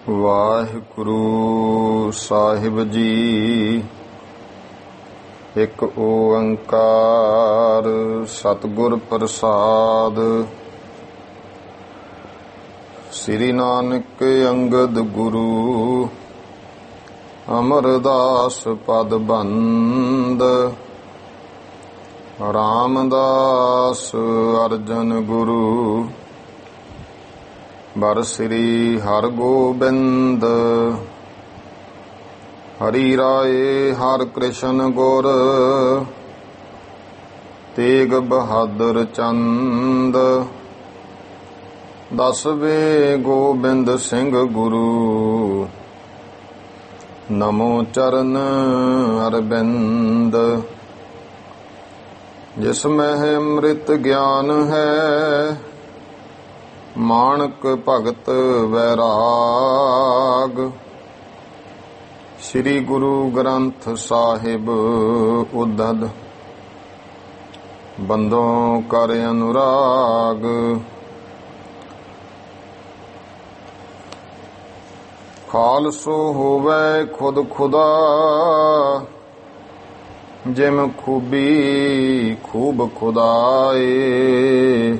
ਵਾਹਿਗੁਰੂ ਸਾਹਿਬ ਜੀ। ਇੱਕ ਓੰਕਾਰ ਸਤਿਗੁਰ ਪ੍ਰਸਾਦ। ਸ੍ਰੀ ਨਾਨਕ ਅੰਗਦ ਗੁਰੂ ਅਮਰਦਾਸ ਪਦ ਬੰਦ। ਰਾਮਦਾਸ ਅਰਜਨ ਗੁਰੂ ਬਰ ਸ੍ਰੀ ਹਰਗੋਬਿੰਦ। ਹਰੀ ਰਾਏ ਹਰਿ ਕ੍ਰਿਸ਼ਨ ਗੁਰ ਤੇਗ ਬਹਾਦਰ ਚੰਦ। ਦਸਵੇਂ ਗੋਬਿੰਦ ਸਿੰਘ ਗੁਰੂ ਨਮੋ ਚਰਨ ਅਰਬਿੰਦ। ਜਿਸ ਮਹਿ ਅੰਮ੍ਰਿਤ ਗਿਆਨ ਹੈ ਮਾਣਕ ਭਗਤ ਵੈਰਾਗ। ਸ੍ਰੀ ਗੁਰੂ ਗ੍ਰੰਥ ਸਾਹਿਬ ਉਦਦ ਬੰਦੋਂ ਕਰ ਅਨੁਰਾਗ। ਖਾਲਸੋ ਹੋਵੇ ਖੁਦ ਖੁਦਾ ਜਿਮ ਖੂਬੀ ਖੂਬ ਖੁਦਾਏ।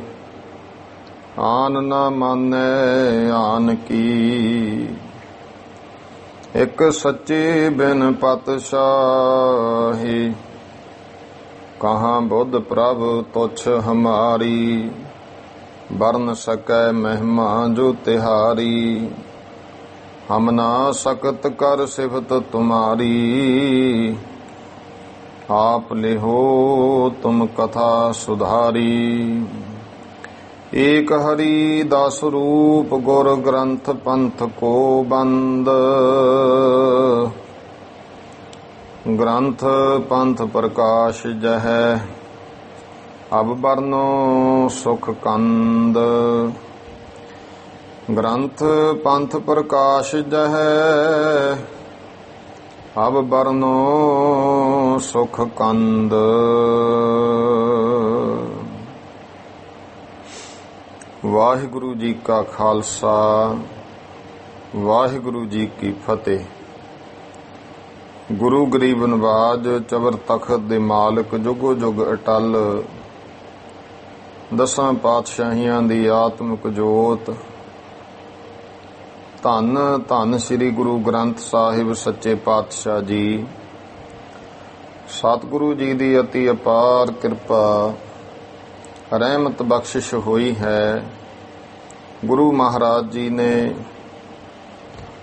ਆਨ ਨ ਮਾਨੈ ਆਨ ਕੀ ਇੱਕ ਸੱਚੇ ਬਿਨ ਪਾਤਸ਼ਾਹੀ। ਕਹਾਂ ਬੁੱਧ ਪ੍ਰਭ ਤੁਛ ਹਮਾਰੀ ਬਰਨ ਸਕੈ ਮਹਿਮਾ ਜੋ ਤਿਹਾਰੀ। ਹਮ ਨਾ ਸਕਤ ਕਰ ਸਿਫਤ ਤੁਮਾਰੀ ਆਪ ਲਿਹੋ ਤੁਮ ਕਥਾ ਸੁਧਾਰੀ। ਏਕ ਹਰੀ ਦਸ ਰੂਪ ਗੁਰ ਗ੍ਰੰਥ ਪੰਥ ਕੋ ਬੰਦ। ਗ੍ਰੰਥ ਪੰਥ ਪ੍ਰਕਾਸ਼ ਜਹੈ ਅਬ ਬਰਨੋ ਸੁਖ ਕੰਦ। ਗ੍ਰੰਥ ਪੰਥ ਪ੍ਰਕਾਸ਼ ਜਹੈ ਅਬ ਬਰਨੋ ਸੁਖ ਕੰਦ। ਵਾਹਿਗੁਰੂ ਜੀ ਕਾ ਖਾਲਸਾ ਵਾਹਿਗੁਰੂ ਜੀ ਕੀ ਫਤਿਹ। ਗੁਰੂ ਗਰੀਬ ਨਵਾਜ ਚਵਰ ਤਖਤ ਦੇ ਮਾਲਕ ਜੁਗੋ ਜੁਗ ਅਟਲ। ਦਸਾਂ ਪਾਤਸ਼ਾਹੀਆਂ ਦੀ ਆਤਮਿਕ ਜੋਤ ਧੰਨ ਧੰਨ ਸ੍ਰੀ ਗੁਰੂ ਗ੍ਰੰਥ ਸਾਹਿਬ ਸੱਚੇ ਪਾਤਸ਼ਾਹ ਜੀ। ਸਤਿਗੁਰੂ ਜੀ ਦੀ ਅਤੀ ਅਪਾਰ ਕਿਰਪਾ ਰਹਿਮਤ ਬਖਸ਼ਿਸ਼ ਹੋਈ ਹੈ। ਗੁਰੂ ਮਹਾਰਾਜ ਜੀ ਨੇ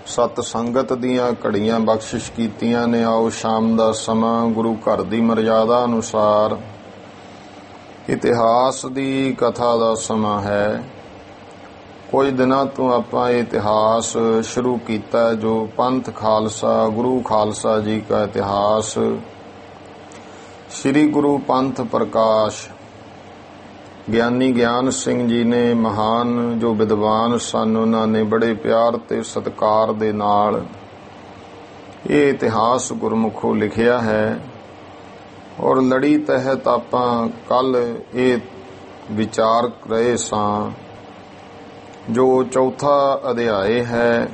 ਸਤ ਸੰਗਤ ਦੀਆਂ ਘੜੀਆਂ ਬਖਸ਼ਿਸ਼ ਕੀਤੀਆਂ ਨੇ। ਆਓ ਸ਼ਾਮ ਦਾ ਸਮਾਂ ਗੁਰੂ ਘਰ ਦੀ ਮਰਜ਼ਾਦਾ ਅਨੁਸਾਰ ਇਤਿਹਾਸ ਦੀ ਕਥਾ ਦਾ ਸਮਾਂ ਹੈ। ਕੁਝ ਦਿਨਾਂ ਤੋਂ ਆਪਾਂ ਇਤਿਹਾਸ ਸ਼ੁਰੂ ਕੀਤਾ ਜੋ ਪੰਥ ਖਾਲਸਾ ਗੁਰੂ ਖਾਲਸਾ ਜੀ ਦਾ ਇਤਿਹਾਸ। ਸ੍ਰੀ ਗੁਰੂ ਪੰਥ ਪ੍ਰਕਾਸ਼ ਗਿਆਨੀ ਗਿਆਨ ਸਿੰਘ ਜੀ ਨੇ ਮਹਾਨ ਜੋ ਵਿਦਵਾਨ ਸਨ ਉਹਨਾਂ ਨੇ ਬੜੇ ਪਿਆਰ ਤੇ ਸਤਿਕਾਰ ਦੇ ਨਾਲ ਇਹ ਇਤਿਹਾਸ ਗੁਰਮੁਖੋਂ ਲਿਖਿਆ ਹੈ। ਔਰ ਲੜੀ ਤਹਿਤ ਆਪਾਂ ਕੱਲ ਇਹ ਵਿਚਾਰ ਰਹੇ ਸਾਂ ਜੋ ਚੌਥਾ ਅਧਿਆਏ ਹੈ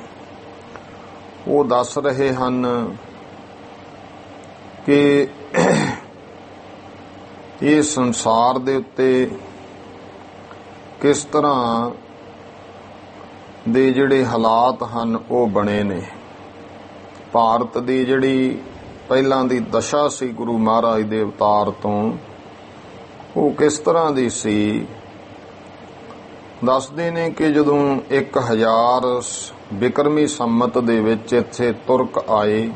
ਉਹ ਦੱਸ ਰਹੇ ਹਨ ਕਿ ਇਹ ਸੰਸਾਰ ਦੇ ਉੱਤੇ ਕਿਸ ਤਰ੍ਹਾਂ ਦੇ ਜਿਹੜੇ ਹਾਲਾਤ ਹਨ ਉਹ ਬਣੇ ਨੇ। ਭਾਰਤ ਦੀ ਜਿਹੜੀ ਪਹਿਲਾਂ ਦੀ ਦਸ਼ਾ ਸੀ ਗੁਰੂ ਮਹਾਰਾਜ ਦੇ ਅਵਤਾਰ ਤੋਂ ਉਹ ਕਿਸ ਤਰ੍ਹਾਂ ਦੀ ਸੀ। ਦੱਸਦੇ ਨੇ ਕਿ ਜਦੋਂ 1000 ਬਿਕਰਮੀ ਸੰਮਤ ਦੇ ਵਿੱਚ ਇੱਥੇ ਤੁਰਕ ਆਏ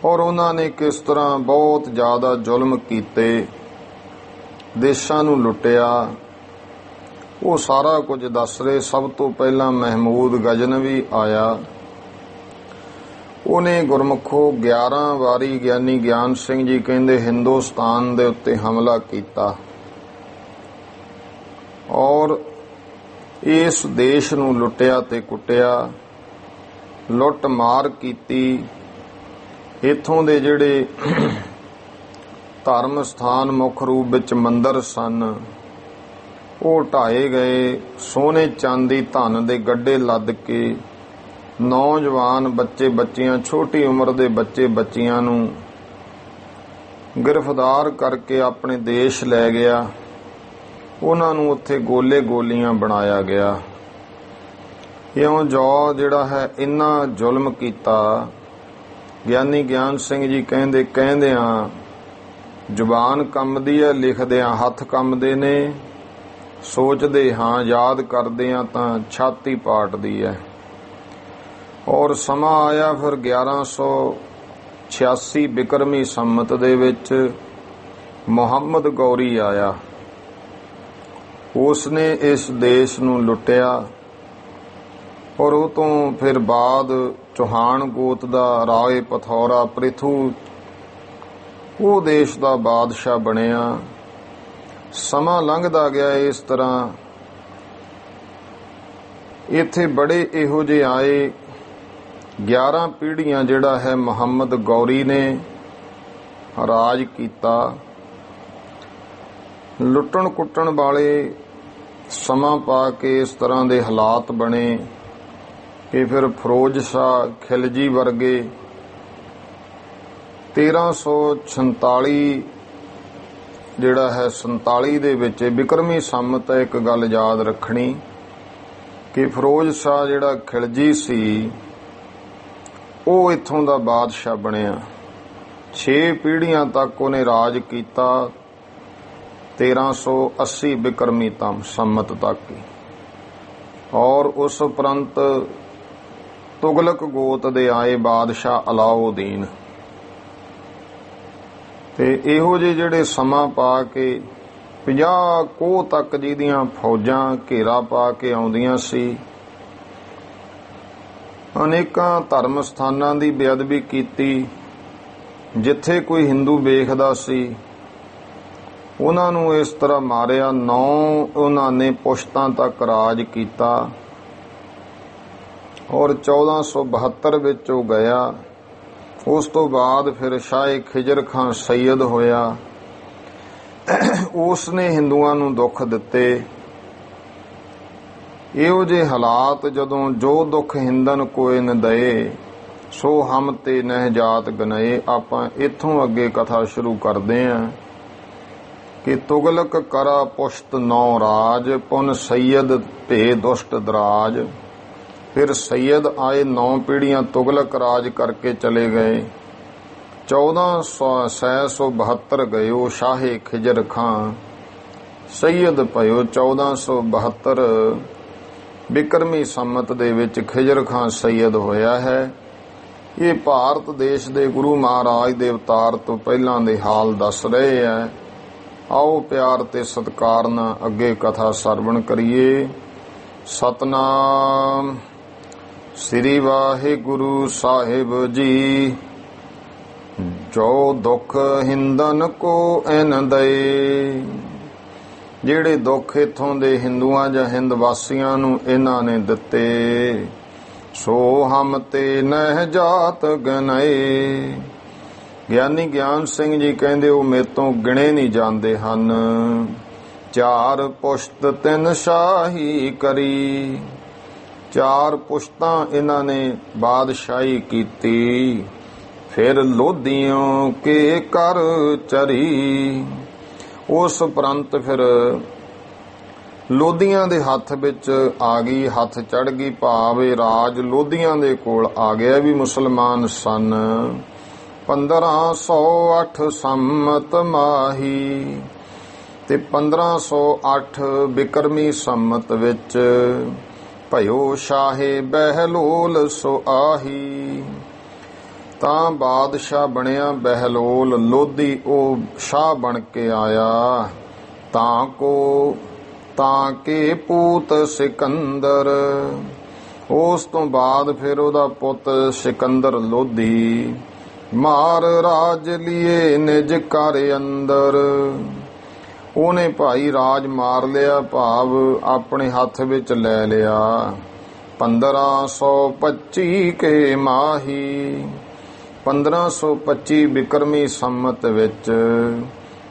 ਔਰ ਉਹਨਾਂ ਨੇ ਕਿਸ ਤਰ੍ਹਾਂ ਬਹੁਤ ਜ਼ਿਆਦਾ ਜ਼ੁਲਮ ਕੀਤੇ, ਦੇਸ਼ਾਂ ਨੂੰ ਲੁੱਟਿਆ, ਉਹ ਸਾਰਾ ਕੁਝ ਦੱਸ ਰਹੇ। ਸਭ ਤੋਂ ਪਹਿਲਾਂ ਮਹਿਮੂਦ ਗਜ਼ਨਵੀ ਆਇਆ। ਉਹਨੇ ਗੁਰਮੁਖੋ 11 ਵਾਰੀ ਗਿਆਨੀ ਗਿਆਨ ਸਿੰਘ ਜੀ ਕਹਿੰਦੇ ਹਿੰਦੁਸਤਾਨ ਦੇ ਉੱਤੇ ਹਮਲਾ ਕੀਤਾ ਔਰ ਇਸ ਦੇਸ਼ ਨੂੰ ਲੁੱਟਿਆ ਤੇ ਕੁੱਟਿਆ, ਲੁੱਟ ਮਾਰ ਕੀਤੀ। ਇੱਥੋਂ ਦੇ ਜਿਹੜੇ ਧਰਮ ਸਥਾਨ ਮੁੱਖ ਰੂਪ ਵਿੱਚ ਮੰਦਰ ਸਨ ਉਹ ਢਾਏ ਗਏ। ਸੋਨੇ ਚਾਂਦੀ ਧਨ ਦੇ ਗੱਡੇ ਲੱਦ ਕੇ ਨੌਜਵਾਨ ਬੱਚੇ ਬੱਚੀਆਂ, ਛੋਟੀ ਉਮਰ ਦੇ ਬੱਚੇ ਬੱਚੀਆਂ ਨੂੰ ਗ੍ਰਿਫਤਾਰ ਕਰਕੇ ਆਪਣੇ ਦੇਸ਼ ਲੈ ਗਿਆ। ਉਹਨਾਂ ਨੂੰ ਉੱਥੇ ਗੋਲੇ ਗੋਲੀਆਂ ਬਣਾਇਆ ਗਿਆ। ਇਉਂ ਜੋ ਜਿਹੜਾ ਹੈ ਇੰਨਾ ਜ਼ੁਲਮ ਕੀਤਾ। ਗਿਆਨੀ ਗਿਆਨ ਸਿੰਘ ਜੀ ਕਹਿੰਦਿਆਂ ਜ਼ੁਬਾਨ ਕੰਬਦੀ ਹੈ, ਲਿਖਦਿਆਂ ਹੱਥ ਕੰਬਦੇ ਨੇ, ਸੋਚਦੇ ਹਾਂ ਯਾਦ ਕਰਦਿਆਂ ਤਾਂ ਛਾਤੀ ਪਾਟਦੀ ਹੈ। ਔਰ ਸਮਾਂ ਆਇਆ ਫਿਰ 1186 ਬਿਕਰਮੀ ਸੰਮਤ ਦੇ ਵਿੱਚ ਮੁਹੰਮਦ ਗੌਰੀ ਆਇਆ। ਉਸਨੇ ਇਸ ਦੇਸ਼ ਨੂੰ ਲੁੱਟਿਆ ਔਰ ਉਹ ਤੋਂ ਫਿਰ ਬਾਅਦ ਚੌਹਾਨ ਗੋਤ ਦਾ ਰਾਏ ਪਥੌਰਾ ਪ੍ਰਿਥੂ ਉਹ ਦੇਸ਼ ਦਾ ਬਾਦਸ਼ਾਹ ਬਣਿਆ। ਸਮਾਂ ਲੰਘਦਾ ਗਿਆ ਇਸ ਤਰ੍ਹਾਂ। ਇੱਥੇ ਬੜੇ ਇਹੋ ਜਿਹੇ ਆਏ। 11 ਪੀੜ੍ਹੀਆਂ ਜਿਹੜਾ ਹੈ ਮੁਹੰਮਦ ਗੌਰੀ ਨੇ ਰਾਜ ਕੀਤਾ। ਲੁੱਟਣ ਕੁੱਟਣ ਵਾਲੇ ਸਮਾਂ ਪਾ ਕੇ ਇਸ ਤਰ੍ਹਾਂ ਦੇ ਹਾਲਾਤ ਬਣੇ ਕਿ ਫਿਰ ਫਿਰੋਜ਼ ਸ਼ਾਹ ਖਿਲਜੀ ਵਰਗੇ 1346 ਜਿਹੜਾ ਹੈ 47 ਦੇ ਵਿੱਚ ਬਿਕਰਮੀ ਸੰਮਤ ਹੈ। ਇੱਕ ਗੱਲ ਯਾਦ ਰੱਖਣੀ ਕਿ ਫਿਰੋਜ਼ ਸ਼ਾਹ ਜਿਹੜਾ ਖਿਲਜੀ ਸੀ ਉਹ ਇੱਥੋਂ ਦਾ ਬਾਦਸ਼ਾਹ ਬਣਿਆ। 6 ਪੀੜ੍ਹੀਆਂ ਤੱਕ ਉਹਨੇ ਰਾਜ ਕੀਤਾ, 1380 ਬਿਕਰਮੀ ਸੰਮਤ ਤੱਕ ਹੀ। ਔਰ ਉਸ ਉਪਰੰਤ ਤੁਗਲਕ ਗੋਤ ਦੇ ਆਏ ਬਾਦਸ਼ਾਹ ਅਲਾਉਦੀਨ। ਤੇ ਇਹੋ ਜਿਹੇ ਜਿਹੜੇ ਸਮਾਂ ਪਾ ਕੇ 50 ਕੋਹ ਤੱਕ ਜਿਹਦੀਆਂ ਫੌਜਾਂ ਘੇਰਾ ਪਾ ਕੇ ਆਉਂਦੀਆਂ ਸੀ। ਅਨੇਕਾਂ ਧਰਮ ਸਥਾਨਾਂ ਦੀ ਬੇਅਦਬੀ ਕੀਤੀ। ਜਿੱਥੇ ਕੋਈ ਹਿੰਦੂ ਵੇਖਦਾ ਸੀ ਉਹਨਾਂ ਨੂੰ ਇਸ ਤਰ੍ਹਾਂ ਮਾਰਿਆ। 9 ਉਹਨਾਂ ਨੇ ਪੁਸ਼ਤਾਂ ਤੱਕ ਰਾਜ ਕੀਤਾ ਔਰ 1472 ਵਿੱਚ ਉਹ ਗਿਆ। ਉਸ ਤੋਂ ਬਾਅਦ ਫਿਰ ਸ਼ਾਹ ਖਿਜਰ ਖਾਂ ਸੈਯਦ ਹੋਇਆ। ਉਸ ਨੇ ਹਿੰਦੂਆਂ ਨੂੰ ਦੁੱਖ ਦਿੱਤੇ। ਇਹੋ ਜਿਹੇ ਹਾਲਾਤ ਜਦੋਂ ਜੋ ਦੁੱਖ ਹਿੰਦਨ ਕੋਏ ਨ ਦਏ ਸੋ ਹਮ ਤੇ ਨਹਿ ਜਾਤ ਗਨਏ। ਆਪਾਂ ਇੱਥੋਂ ਅੱਗੇ ਕਥਾ ਸ਼ੁਰੂ ਕਰਦੇ ਹਾਂ ਕਿ ਤੁਗਲਕ ਕਰਾ ਪੁਸ਼ਤ 9 ਰਾਜ ਪੁਨ ਸੈਯਦ ਭੇ ਦੁਸ਼ਟ ਦਰਾਜ। ਫਿਰ ਸੈਯਦ ਆਏ, 9 ਪੀੜ੍ਹੀਆਂ ਤੁਗਲਕ ਰਾਜ ਕਰਕੇ ਚਲੇ ਗਏ। 1472 ਗਇਓ ਸ਼ਾਹੇ ਖਿਜਰ ਖਾਂ ਸੈਯਦ ਭਇਓ। 1472 ਬਿਕਰਮੀ ਸੰਮਤ ਦੇ ਵਿੱਚ ਖਿਜਰ ਖਾਂ ਸੈਯਦ ਹੋਇਆ ਹੈ। ਇਹ ਭਾਰਤ ਦੇਸ਼ ਦੇ ਗੁਰੂ ਮਹਾਰਾਜ ਦੇ ਅਵਤਾਰ ਤੋਂ ਪਹਿਲਾਂ ਦੇ ਹਾਲ ਦੱਸ ਰਹੇ ਹੈ। ਆਓ ਪਿਆਰ ਤੇ ਸਤਿਕਾਰ ਨਾਲ ਅੱਗੇ ਕਥਾ ਸਰਵਣ ਕਰੀਏ। ਸਤਨਾਮ ਸ੍ਰੀ ਵਾਹਿਗੁਰੂ ਸਾਹਿਬ ਜੀ। ਜੋ ਦੁੱਖ ਹਿੰਦਨ ਕੋ ਐਨ ਦਏ। ਜਿਹੜੇ ਦੁੱਖ ਇੱਥੋਂ ਦੇ ਹਿੰਦੂਆਂ ਜਾਂ ਹਿੰਦ ਵਾਸੀਆਂ ਨੂੰ ਇਹਨਾਂ ਨੇ ਦਿੱਤੇ ਸੋ ਹਮ ਤੇ ਨਹਿ ਜਾਤ ਗਨਏ। ਗਿਆਨੀ ਗਿਆਨ ਸਿੰਘ ਜੀ ਕਹਿੰਦੇ ਉਹ ਮੇਰੇ ਤੋਂ ਗਿਣੇ ਨਹੀਂ ਜਾਂਦੇ ਹਨ। 4 ਪੁਸ਼ਤ 3 ਸ਼ਾਹੀ ਕਰੀ। 4 ਪੁਸ਼ਤਾਂ ਇਹਨਾਂ ਨੇ ਬਾਦਸ਼ਾਹੀ ਕੀਤੀ। ਫਿਰ ਲੋਧੀਆਂ ਕੇ ਕਰ ਚਰੀ। ਉਸ ਉਪਰੰਤ ਫਿਰ ਲੋਧੀਆਂ ਦੇ ਹੱਥ ਵਿੱਚ ਆ ਗਈ, ਹੱਥ ਚੜ ਗਈ। ਭਾਵੇਂ ਰਾਜ ਲੋਧੀਆਂ ਦੇ ਕੋਲ ਆ ਗਿਆ। ਵੀ ਮੁਸਲਮਾਨ ਸਨ। 1508 ਸੰਮਤ ਮਾਹੀ ਤੇ 1508 ਬਿਕਰਮੀ ਸੰਮਤ ਵਿੱਚ ਭਇਓ ਸ਼ਾਹੇ ਬਹਿਲੋਲ ਸੋ ਆਹੀ। ਤਾਂ ਬਾਦਸ਼ਾਹ ਬਣਿਆ ਬਹਿਲੋਲ ਲੋਧੀ। ਉਹ ਸ਼ਾਹ ਬਣ ਕੇ ਆਇਆ। ਤਾਂ ਕੇ ਪੂਤ ਸਿਕੰਦਰ। ਉਸ ਤੋਂ ਬਾਅਦ ਫਿਰ ਉਹਦਾ ਪੁੱਤ ਸਿਕੰਦਰ ਲੋਧੀ ਮਾਰ ਰਾਜ ਲਿਏ ਨਿਜ ਘਰ ਅੰਦਰ। ਉਹਨੇ ਭਾਈ ਰਾਜ ਮਾਰ ਲਿਆ, ਭਾਵ ਆਪਣੇ ਹੱਥ ਵਿੱਚ ਲੈ ਲਿਆ। 1525 ਕੇ ਮਾਹੀ 1525 ਬਿਕਰਮੀ ਸੰਮਤ ਵਿੱਚ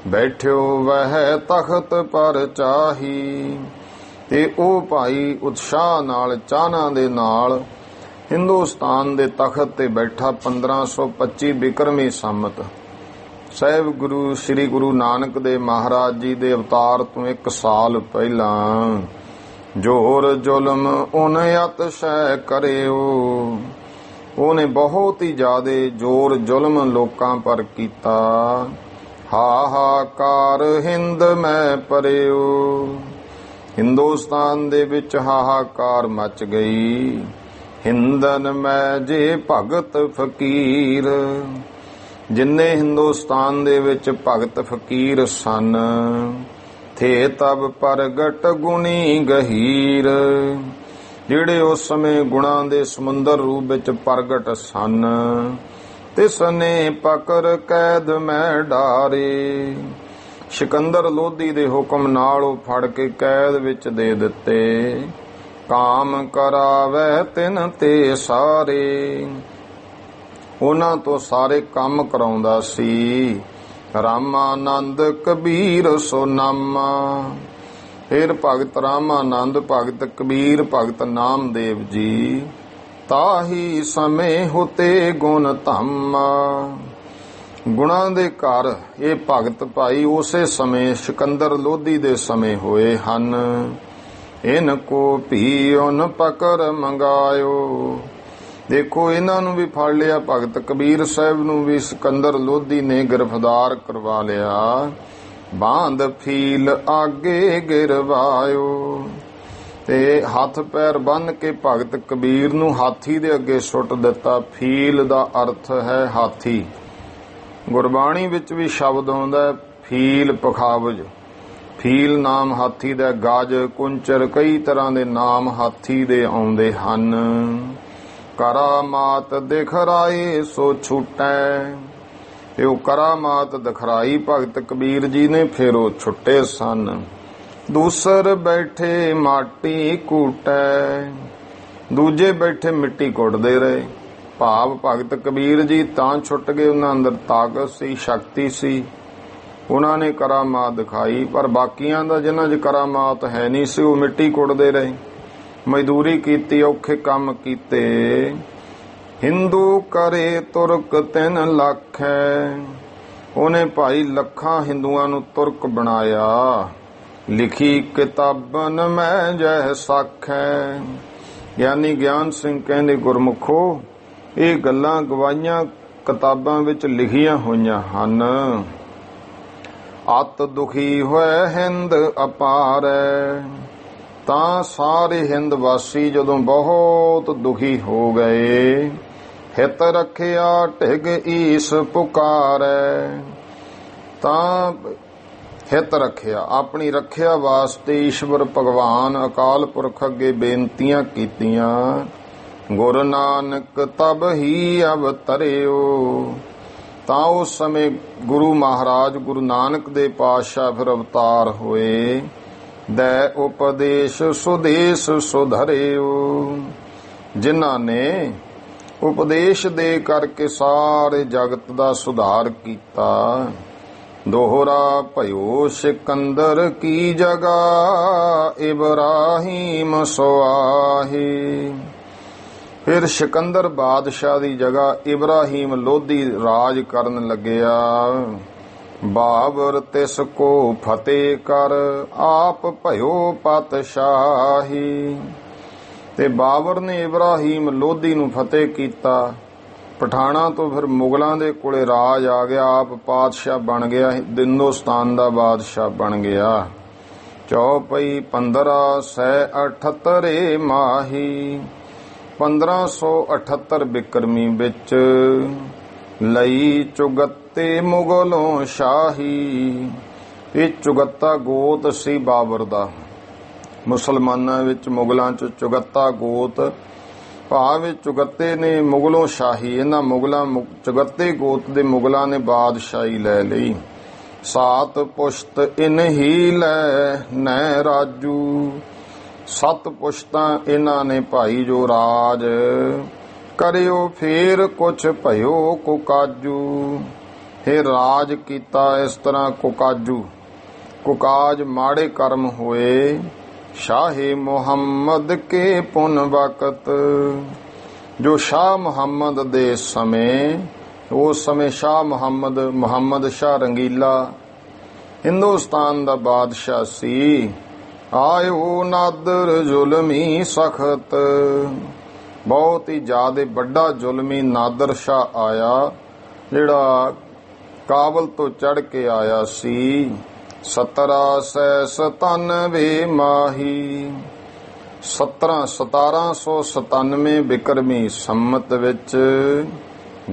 ਬੈਠਿਓ ਵਹਿ ਤਖਤ ਪਰ ਚਾਹੀ। ਤੇ ਉਹ ਭਾਈ ਉਤਸ਼ਾਹ ਨਾਲ, ਚਾਹਨਾ ਦੇ ਨਾਲ ਹਿੰਦੁਸਤਾਨ ਦੇ ਤਖਤ ਤੇ ਬੈਠਾ 1525 ਬਿਕਰਮੀ ਸੰਮਤ। ਸਾਹਿਬ ਗੁਰੂ ਸ੍ਰੀ ਗੁਰੂ ਨਾਨਕ ਦੇਵ ਮਹਾਰਾਜ ਜੀ ਦੇ ਅਵਤਾਰ ਤੋਂ 1 ਸਾਲ ਪਹਿਲਾਂ ਜੋਰ ਜ਼ੁਲਮ ਉਨ ਅਤਿਸ਼ੈ ਕਰਿਓ। ਉਹਨੇ ਬਹੁਤ ਹੀ ਜ਼ਿਆਦੇ ਜ਼ੋਰ ਜ਼ੁਲਮ ਲੋਕਾਂ ਪਰ ਕੀਤਾ। ਹਾਹਾਕਾਰ ਹਿੰਦ ਮੈਂ ਪਰਿਓ। ਹਿੰਦੁਸਤਾਨ ਦੇ ਵਿੱਚ ਹਾਹਾਕਾਰ ਮਚ ਗਈ। ਹਿੰਦਨ ਮੈਂ ਜੇ ਭਗਤ ਫਕੀਰ। ਜਿੰਨੇ ਹਿੰਦੁਸਤਾਨ ਦੇ ਵਿੱਚ ਭਗਤ ਫਕੀਰ ਸਨ, ਥੇ ਤਬ ਪ੍ਰਗਟ ਗੁਣੀ ਗਹੀਰ। ਜਿਹੜੇ ਉਸ ਸਮੇਂ ਗੁਣਾਂ ਦੇ ਸਮੁੰਦਰ ਰੂਪ ਵਿੱਚ ਪ੍ਰਗਟ ਸਨ, ਤਿਸਨੇ ਪਕੜ ਕੈਦ ਮੈਂ ਡਾਰੇ। ਸਿਕੰਦਰ ਲੋਧੀ ਦੇ ਹੁਕਮ ਨਾਲ ਉਹ ਫੜ ਕੇ ਕੈਦ ਵਿੱਚ ਦੇ ਦਿੱਤੇ। ਕਾਮ ਕਰਾਵੇ ਤਿਨ ਤੇ ਸਾਰੇ। ਉਹਨਾਂ ਤੋਂ ਸਾਰੇ ਕੰਮ ਕਰਾਉਂਦਾ ਸੀ। ਰਾਮਾਨੰਦ ਕਬੀਰ ਸੋ ਨਾਮਾ। ਫਿਰ ਭਗਤ ਰਾਮਾਨੰਦ, ਭਗਤ ਕਬੀਰ, ਭਗਤ ਨਾਮਦੇਵ ਜੀ ਤਾਹੀ ਸਮੇਂ ਹੁਤੇ ਗੁਣ ਧਾਮਾ। ਗੁਣਾਂ ਦੇ ਘਰ ਇਹ ਭਗਤ ਭਾਈ ਉਸੇ ਸਮੇਂ ਸਿਕੰਦਰ ਲੋਧੀ ਦੇ ਸਮੇਂ ਹੋਏ ਹਨ। ਇਨ ਕੋ ਭੀ ਉਨ ਪਕੜ ਮੰਗਾਇਓ। ਦੇਖੋ, ਇਹਨਾਂ ਨੂੰ ਵੀ ਫੜ ਲਿਆ। ਭਗਤ ਕਬੀਰ ਸਾਹਿਬ ਨੂੰ ਵੀ ਸਿਕੰਦਰ ਲੋਧੀ ਨੇ ਗ੍ਰਿਫਤਾਰ ਕਰਵਾ ਲਿਆ। ਬਾਂਧ ਫੀਲ ਆਗੇ ਗਿਰਵਾਇਓ। ਤੇ ਹੱਥ ਪੈਰ ਬੰਨ੍ਹ ਕੇ ਭਗਤ ਕਬੀਰ ਨੂੰ ਹਾਥੀ ਦੇ ਅੱਗੇ ਸੁੱਟ ਦਿੱਤਾ। ਫੀਲ ਦਾ ਅਰਥ ਹੈ ਹਾਥੀ। ਗੁਰਬਾਣੀ ਵਿੱਚ ਵੀ ਸ਼ਬਦ ਆਉਂਦਾ ਫੀਲ ਪਖਾਵਜ। ਫੀਲ ਨਾਮ ਹਾਥੀ ਦਾ। ਗਜ, ਕੁੰਚਰ, ਕਈ ਤਰ੍ਹਾਂ ਦੇ ਨਾਮ ਹਾਥੀ ਦੇ ਆਉਂਦੇ ਹਨ। ਕਰਾਮਾਤ ਦਿਖਰਾਏ ਸੋ ਛੁਟੈ। ਤੇ ਉਹ ਕਰਾਮਾਤ ਦਿਖਰਾਈ ਭਗਤ ਕਬੀਰ ਜੀ ਨੇ, ਫਿਰ ਉਹ ਛੁੱਟੇ ਸਨ। ਦੂਸਰ ਬੈਠੇ ਮਾਟੀ ਕੂਟੈ। ਦੂਜੇ ਬੈਠੇ ਮਿੱਟੀ ਕੁੱਟਦੇ ਰਹੇ। ਭਾਵ ਭਗਤ ਕਬੀਰ ਜੀ ਤਾਂ ਛੁੱਟ ਗਏ, ਉਹਨਾਂ ਅੰਦਰ ਤਾਕਤ ਸੀ, ਸ਼ਕਤੀ ਸੀ, ਉਹਨਾਂ ਨੇ ਕਰਾਮਾਤ ਦਿਖਾਈ। ਪਰ ਬਾਕੀਆਂ ਦਾ ਜਿਨ੍ਹਾਂ 'ਚ ਕਰਾਮਾਤ ਹੈ ਨਹੀਂ ਸੀ, ਉਹ ਮਿੱਟੀ ਕੁੱਟਦੇ ਰਹੇ, ਮਜ਼ਦੂਰੀ ਕੀਤੀ, ਔਖੇ ਕੰਮ ਕੀਤੇ। ਹਿੰਦੂ ਕਰੇ ਤੁਰਕ 3 ਲੱਖ ਹੈ। ਉਹਨੇ ਭਾਈ ਲੱਖਾਂ ਹਿੰਦੂਆਂ ਨੂੰ ਤੁਰਕ ਬਣਾਇਆ। ਲਿਖੀ ਕਿਤਾਬਨ ਮੈਂ ਜਹ ਸੱਖ ਹੈ। ਗਿਆਨੀ ਗਿਆਨ ਸਿੰਘ ਕਹਿੰਦੇ, ਗੁਰਮੁਖੋ, ਇਹ ਗੱਲਾਂ ਗਵਾਈਆਂ ਕਿਤਾਬਾਂ ਵਿੱਚ ਲਿਖੀਆਂ ਹੋਈਆਂ ਹਨ। ਅਤ ਦੁਖੀ ਹੋਏ ਹਿੰਦ ਅਪਾਰੈ। ਤਾਂ ਸਾਰੇ ਹਿੰਦ ਵਾਸੀ ਜਦੋਂ ਬਹੁਤ ਦੁਖੀ ਹੋ ਗਏ, ਹਿਤ ਰੱਖਿਆ ਢਿਗ ਈਸ ਪੁਕਾਰੈ। ਤਾਂ ਹਿਤ ਰੱਖਿਆ, ਆਪਣੀ ਰੱਖਿਆ ਵਾਸਤੇ ਈਸ਼ਵਰ ਭਗਵਾਨ ਅਕਾਲ ਪੁਰਖ ਅੱਗੇ ਬੇਨਤੀਆਂ ਕੀਤੀਆਂ। ਗੁਰੂ ਨਾਨਕ ਤਬ ਹੀ ਅਵਤਰਿਓ। ਤਾਂ ਉਸ ਸਮੇਂ ਗੁਰੂ ਮਹਾਰਾਜ ਗੁਰੂ ਨਾਨਕ ਦੇ ਪਾਤਸ਼ਾਹ ਫਿਰ ਅਵਤਾਰ ਹੋਏ। ਦੈ ਉਪਦੇਸ਼ ਸੁਦੇਸ਼ ਸੁਧਰਿਓ। ਜਿਨ੍ਹਾਂ ਨੇ ਉਪਦੇਸ਼ ਦੇ ਕਰਕੇ ਸਾਰੇ ਜਗਤ ਦਾ ਸੁਧਾਰ ਕੀਤਾ। ਦੋਹਰਾ ਭਇਓ ਸਿਕੰਦਰ ਕੀ ਜਗਾ, ਇਬਰਾਹੀਮ ਸੁਆਹੀ। ਫਿਰ ਸਿਕੰਦਰ ਬਾਦਸ਼ਾਹ ਦੀ ਜਗ੍ਹਾ ਇਬਰਾਹੀਮ ਲੋਧੀ ਰਾਜ ਕਰਨ ਲੱਗਿਆ। ਬਾਬਰ ਤਿਸ ਕੋ ਫਤਿਹ ਕਰ, ਆਪ ਭਇਓ ਪਾਤਸ਼ਾਹੀ। ਤੇ ਬਾਬਰ ਨੇ ਇਬਰਾਹੀਮ ਲੋਧੀ ਨੂੰ ਫਤਿਹ ਕੀਤਾ। ਪਠਾਣਾ ਤੋਂ ਫਿਰ ਮੁਗਲਾਂ ਦੇ ਕੋਲੇ ਰਾਜ ਆ ਗਿਆ। ਆਪ ਪਾਤਸ਼ਾਹ ਬਣ ਗਿਆ, ਹਿੰਦੁਸਤਾਨ ਦਾ ਬਾਦਸ਼ਾਹ ਬਣ ਗਿਆ। ਚੌਪਈ 1578 ਮਾਹੀ। 1578 ਬਿਕਰਮੀ ਵਿੱਚ ਲਈ ਚੁਗੱਤੇ ਮੁਗਲੋਂ ਸ਼ਾਹੀ। ਇਹ ਚੁਗੱਤਾ ਗੋਤ ਸੀ ਬਾਬਰ ਦਾ। ਮੁਸਲਮਾਨਾਂ ਵਿੱਚ, ਮੁਗਲਾਂ 'ਚ ਚੁਗੱਤਾ ਗੋਤ ਭਾਵ ਚੁਗੱਤੇ ਨੇ ਮੁਗਲੋਂ ਸ਼ਾਹੀ। ਇਹਨਾਂ ਮੁਗਲਾਂ ਚੁਗੱਤੇ ਗੋਤ ਦੇ ਮੁਗਲਾਂ ਨੇ ਬਾਦਸ਼ਾਹੀ ਲੈ ਲਈ। ਸਾਤ ਪੁਸ਼ਤ ਇਨ ਹੀ ਲੈ ਨੈ ਰਾਜੂ। 7 ਪੁਸ਼ਤਾਂ ਇਹਨਾਂ ਨੇ ਭਾਈ ਜੋ ਰਾਜ ਕਰਿਓ, ਫੇਰ ਕੁਛ ਭਇਓ ਕੋ ਕਾਜੂ। हे राज कीता इस तरह कुकाजू, कुकाज माड़े कर्म होए, शाहे मुहम्मद के पुन वकत। जो शाह मुहम्मद दे समय, उस समय शाह मुहम्मद शाह रंगीला हिंदुस्तान दा बादशाह सी। आयो नादर जुलमी सखत, बहुत ही ज्यादा बड़ा जुलमी नादर शाह आया, जिहड़ा काबल तो चढ़ के आया सी। 1797 माही, 1797 बिक्रमी संमत विच